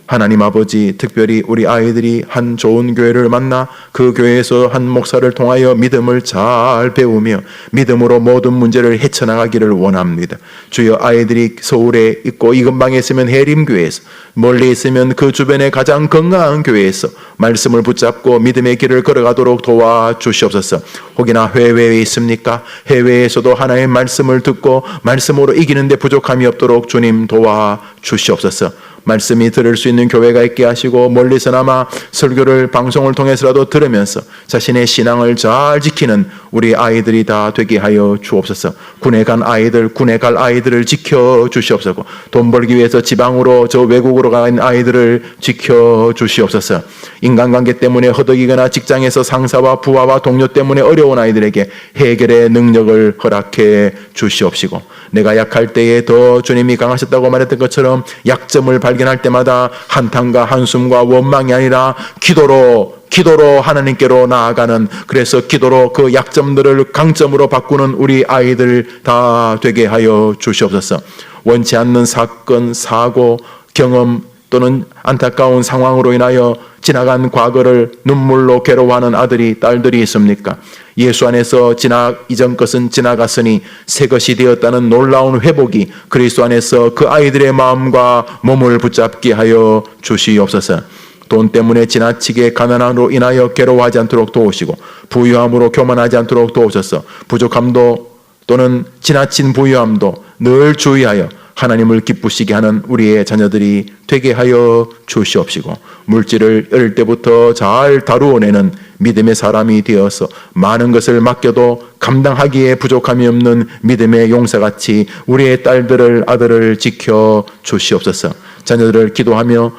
하나님 아버지, 특별히 우리 아이들이 한 좋은 교회를 만나 그 교회에서 한 목사를 통하여 믿음을 잘 배우며 믿음으로 모든 문제를 헤쳐나가기를 원합니다. 주여, 아이들이 서울에 있고 이 근방에 있으면 해림교회에서, 멀리 있으면 그 주변에 가장 건강한 교회에서 말씀을 붙잡고 믿음의 길을 걸어가도록 도와주시옵소서. 혹이나 해외에 있습니까? 해외에서도 하나의 말씀을 듣고 말씀으로 이기는 데 부족함이 없도록 주님 도와주시옵소서. 말씀이 들을 수 있는 교회가 있게 하시고 멀리서나마 설교를 방송을 통해서라도 들으면서 자신의 신앙을 잘 지키는 우리 아이들이 다 되게 하여 주옵소서. 군에 갈 아이들을 지켜 주시옵소서. 돈 벌기 위해서 지방으로 저 외국으로 간 아이들을 지켜 주시옵소서. 인간관계 때문에 허덕이거나 직장에서 상사와 부하와 동료 때문에 어려운 아이들에게 해결의 능력을 허락해 주시옵시고, 내가 약할 때에 더 주님이 강하셨다고 말했던 것처럼 약점을 발견할 때마다 한탄과 한숨과 원망이 아니라 기도로 하나님께로 나아가는, 그래서 기도로 그 약점들을 강점으로 바꾸는 우리 아이들 다 되게 하여 주시옵소서. 원치 않는 사건, 사고, 경험 또는 안타까운 상황으로 인하여 지나간 과거를 눈물로 괴로워하는 아들이, 딸들이 있습니까? 예수 안에서 이전 것은 지나갔으니 새 것이 되었다는 놀라운 회복이 그리스도 안에서 그 아이들의 마음과 몸을 붙잡게 하여 주시옵소서. 돈 때문에 지나치게 가난함으로 인하여 괴로워하지 않도록 도우시고, 부유함으로 교만하지 않도록 도우셔서 부족함도 또는 지나친 부유함도 늘 주의하여 하나님을 기쁘시게 하는 우리의 자녀들이 되게 하여 주시옵시고, 물질을 어릴 때부터 잘 다루어내는 믿음의 사람이 되어서 많은 것을 맡겨도 감당하기에 부족함이 없는 믿음의 용사같이 우리의 딸들을, 아들을 지켜 주시옵소서. 자녀들을 기도하며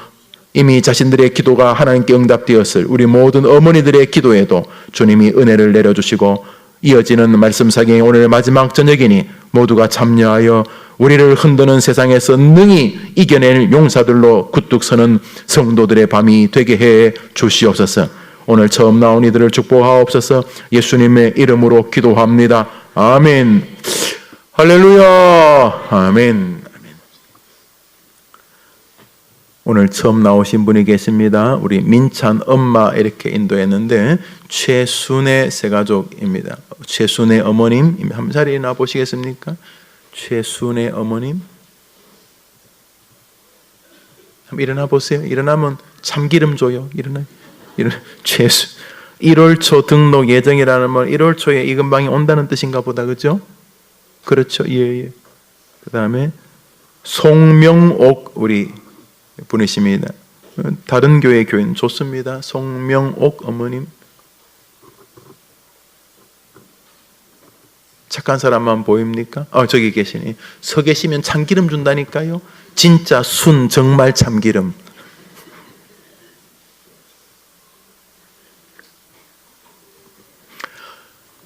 이미 자신들의 기도가 하나님께 응답되었을 우리 모든 어머니들의 기도에도 주님이 은혜를 내려주시고, 이어지는 말씀 사경의 오늘 마지막 저녁이니 모두가 참여하여 우리를 흔드는 세상에서 능히 이겨낼 용사들로 굳뚝 서는 성도들의 밤이 되게 해 주시옵소서. 오늘 처음 나온 이들을 축복하옵소서. 예수님의 이름으로 기도합니다. 아멘. 할렐루야. 아멘. 오늘 처음 나오신 분이 계십니다. 우리 민찬 엄마 이렇게 인도했는데 최순애 세가족입니다. 최순애 어머님 한 자리에 일어나 보시겠습니까? 최순애 어머님 한번 일어나 보세요. 일어나면 참기름 줘요. 일어나. 1월 초 등록 예정이라는 말, 1월 초에 이 근방에 온다는 뜻인가 보다, 그죠? 그렇죠. 예. 그 다음에 송명옥 우리 분이십니다. 다른 교회 교인 좋습니다. 송명옥 어머님. 착한 사람만 보입니까? 저기 계시니. 서 계시면 참기름 준다니까요. 진짜 정말 참기름.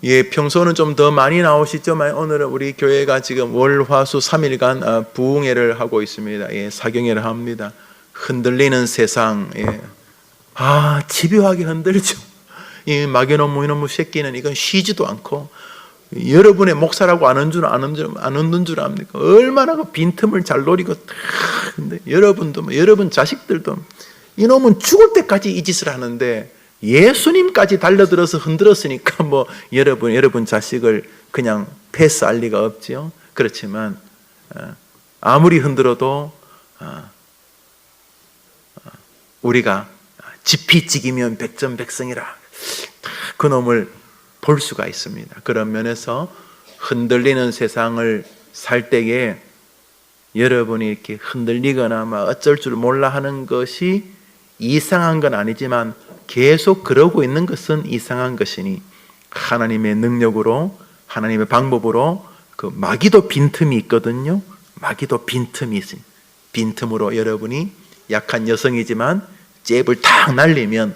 예, 평소는 좀 더 많이 나오시지만 오늘은 우리 교회가 지금 월, 화, 수 3일간 부흥회를 하고 있습니다. 예, 사경회를 합니다. 흔들리는 세상. 예. 집요하게 흔들죠. 이 막연놈 이놈의 새끼는 이건 쉬지도 않고, 여러분의 목사라고 아는 줄 압니까? 얼마나 그 빈틈을 잘 노리고, 근데 여러분도 여러분 자식들도 이놈은 죽을 때까지 이 짓을 하는데 예수님까지 달려들어서 흔들었으니까 여러분 자식을 그냥 패스할 리가 없지요. 그렇지만 아무리 흔들어도 우리가 지피지기면 백전백승이라 그 놈을 볼 수가 있습니다. 그런 면에서 흔들리는 세상을 살 때에 여러분이 이렇게 흔들리거나 어쩔 줄 몰라 하는 것이 이상한 건 아니지만 계속 그러고 있는 것은 이상한 것이니, 하나님의 능력으로, 하나님의 방법으로 그 마귀도 빈틈이 있거든요. 마귀도 빈틈이 있으니 빈틈으로 여러분이 약한 여성이지만 잽을 탁 날리면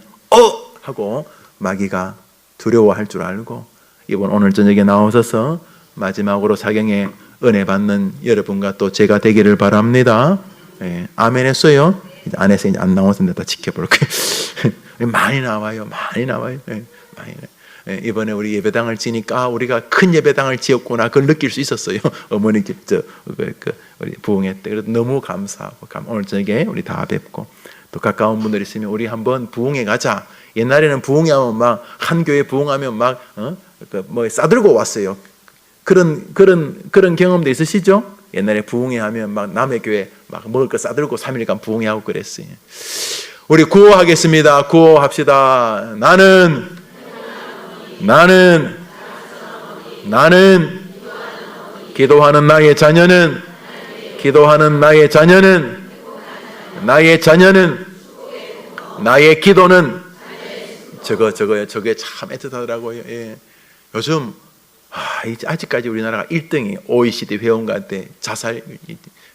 하고 마귀가 두려워할 줄 알고 이번 오늘 저녁에 나오셔서 마지막으로 사경에 은혜 받는 여러분과 또 제가 되기를 바랍니다. 예, 아멘 했어요? 이제 안에서 이제 안 나오는데 다 지켜볼게요. 많이 나와요. 많이 나와요. 예, 많이 나와요. 예, 이번에 우리 예배당을 지니까 우리가 큰 예배당을 지었구나 그걸 느낄 수 있었어요. 어머니께 우리 부흥회 때 그래서 너무 감사하고 오늘 저녁에 우리 다 뵙고 또 가까운 분들 있으면 우리 한번 부흥회 가자. 옛날에는 부흥회하면 막 한 교회 부흥하면 막 뭐 싸들고 왔어요. 그런 경험도 있으시죠? 옛날에 부흥회 하면 막 남의 교회 막 먹을 거 싸들고 3일간 부흥회하고 그랬어요. 우리 구호하겠습니다. 구호합시다. 나는 기도하는 나의 자녀는 나의 기도는 저게 참 애틋하더라고요. 예. 요즘 아직까지 우리나라가 1등이 OECD 회원가한테 자살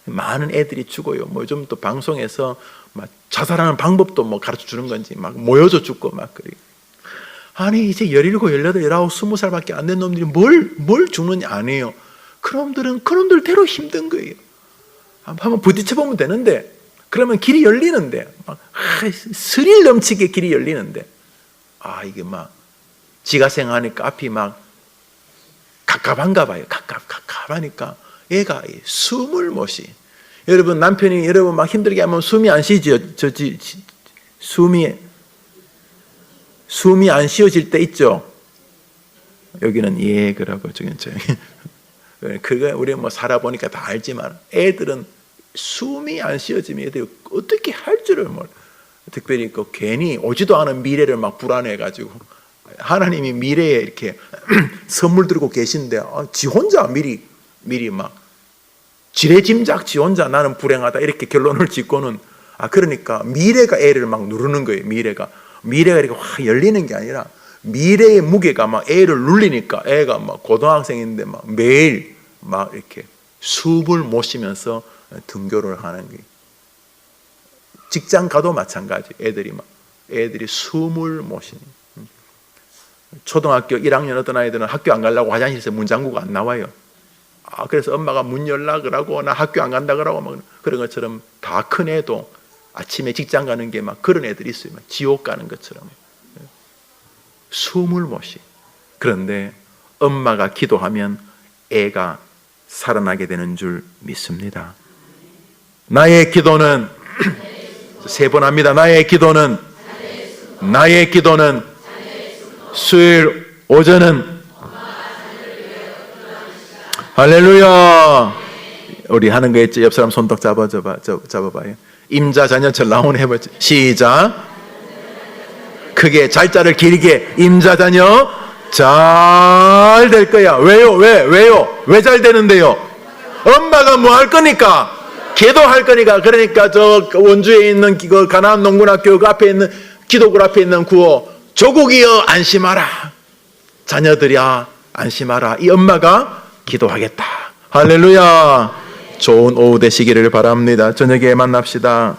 많은 애들이 죽어요. 뭐 요즘 또 방송에서 막 자살하는 방법도 뭐 가르쳐 주는 건지 막 모여져 죽고 막 그래. 아니 이제 17, 18, 19, 20살밖에 안 된 놈들이 뭘 죽느냐 안 해요. 그놈들대로 힘든 거예요. 한번 부딪혀 보면 되는데 그러면 길이 열리는데 막 스릴 넘치게 길이 열리는데 이게 막 지가 생각하니까 앞이 막 갑갑한가 봐요. 갑갑하니까 얘가 숨을 못 쉬. 여러분 남편이 여러분 막 힘들게 하면 숨이 안 쉬죠. 숨이 안 쉬어질 때 있죠. 여기는 예 그러고 저기는 저. 그거 우리 뭐 살아보니까 다 알지만 애들은 숨이 안 쉬어지면 애들이 어떻게 할 줄을 몰라. 특별히 그 괜히 오지도 않은 미래를 막 불안해가지고 하나님이 미래에 이렇게 선물 들고 계신데 지 혼자 미리 막 지레짐작 지 혼자 나는 불행하다 이렇게 결론을 짓고는 그러니까 미래가 애를 막 누르는 거예요. 미래가 이렇게 확 열리는 게 아니라 미래의 무게가 막 애를 눌리니까 애가 막 고등학생인데 막 매일 막 이렇게 숨을 못 쉬면서 등교를 하는 거예요. 직장 가도 마찬가지. 애들이 숨을 못 쉬는. 초등학교 1학년 어떤 아이들은 학교 안 가려고 화장실에서 문 잠그고 안 나와요. 그래서 엄마가 문 열라 그러고 나 학교 안 간다 그러고 막 그런 것처럼 다 큰 애도 아침에 직장 가는 게 막 그런 애들이 있어요. 막 지옥 가는 것처럼. 숨을 못 쉬. 그런데 엄마가 기도하면 애가 살아나게 되는 줄 믿습니다. 나의 기도는 세 번 합니다. 나의 기도는 수요일 오전은 할렐루야. 우리 하는 거 있죠. 옆 사람 손톱 잡아봐요. 임자 자녀철 나오네 해보죠. 시작. 크게 잘자를 길게 임자 자녀 잘 될 거야. 왜요? 왜 잘 되는데요? 엄마가 뭐 할 거니까 기도할 거니까. 그러니까 저 원주에 있는 그 가나안 농군학교 그 앞에 있는 기도굴 앞에 있는 구호 조국이여 안심하라. 자녀들이야 안심하라. 이 엄마가 기도하겠다. 할렐루야. 좋은 오후 되시기를 바랍니다. 저녁에 만납시다.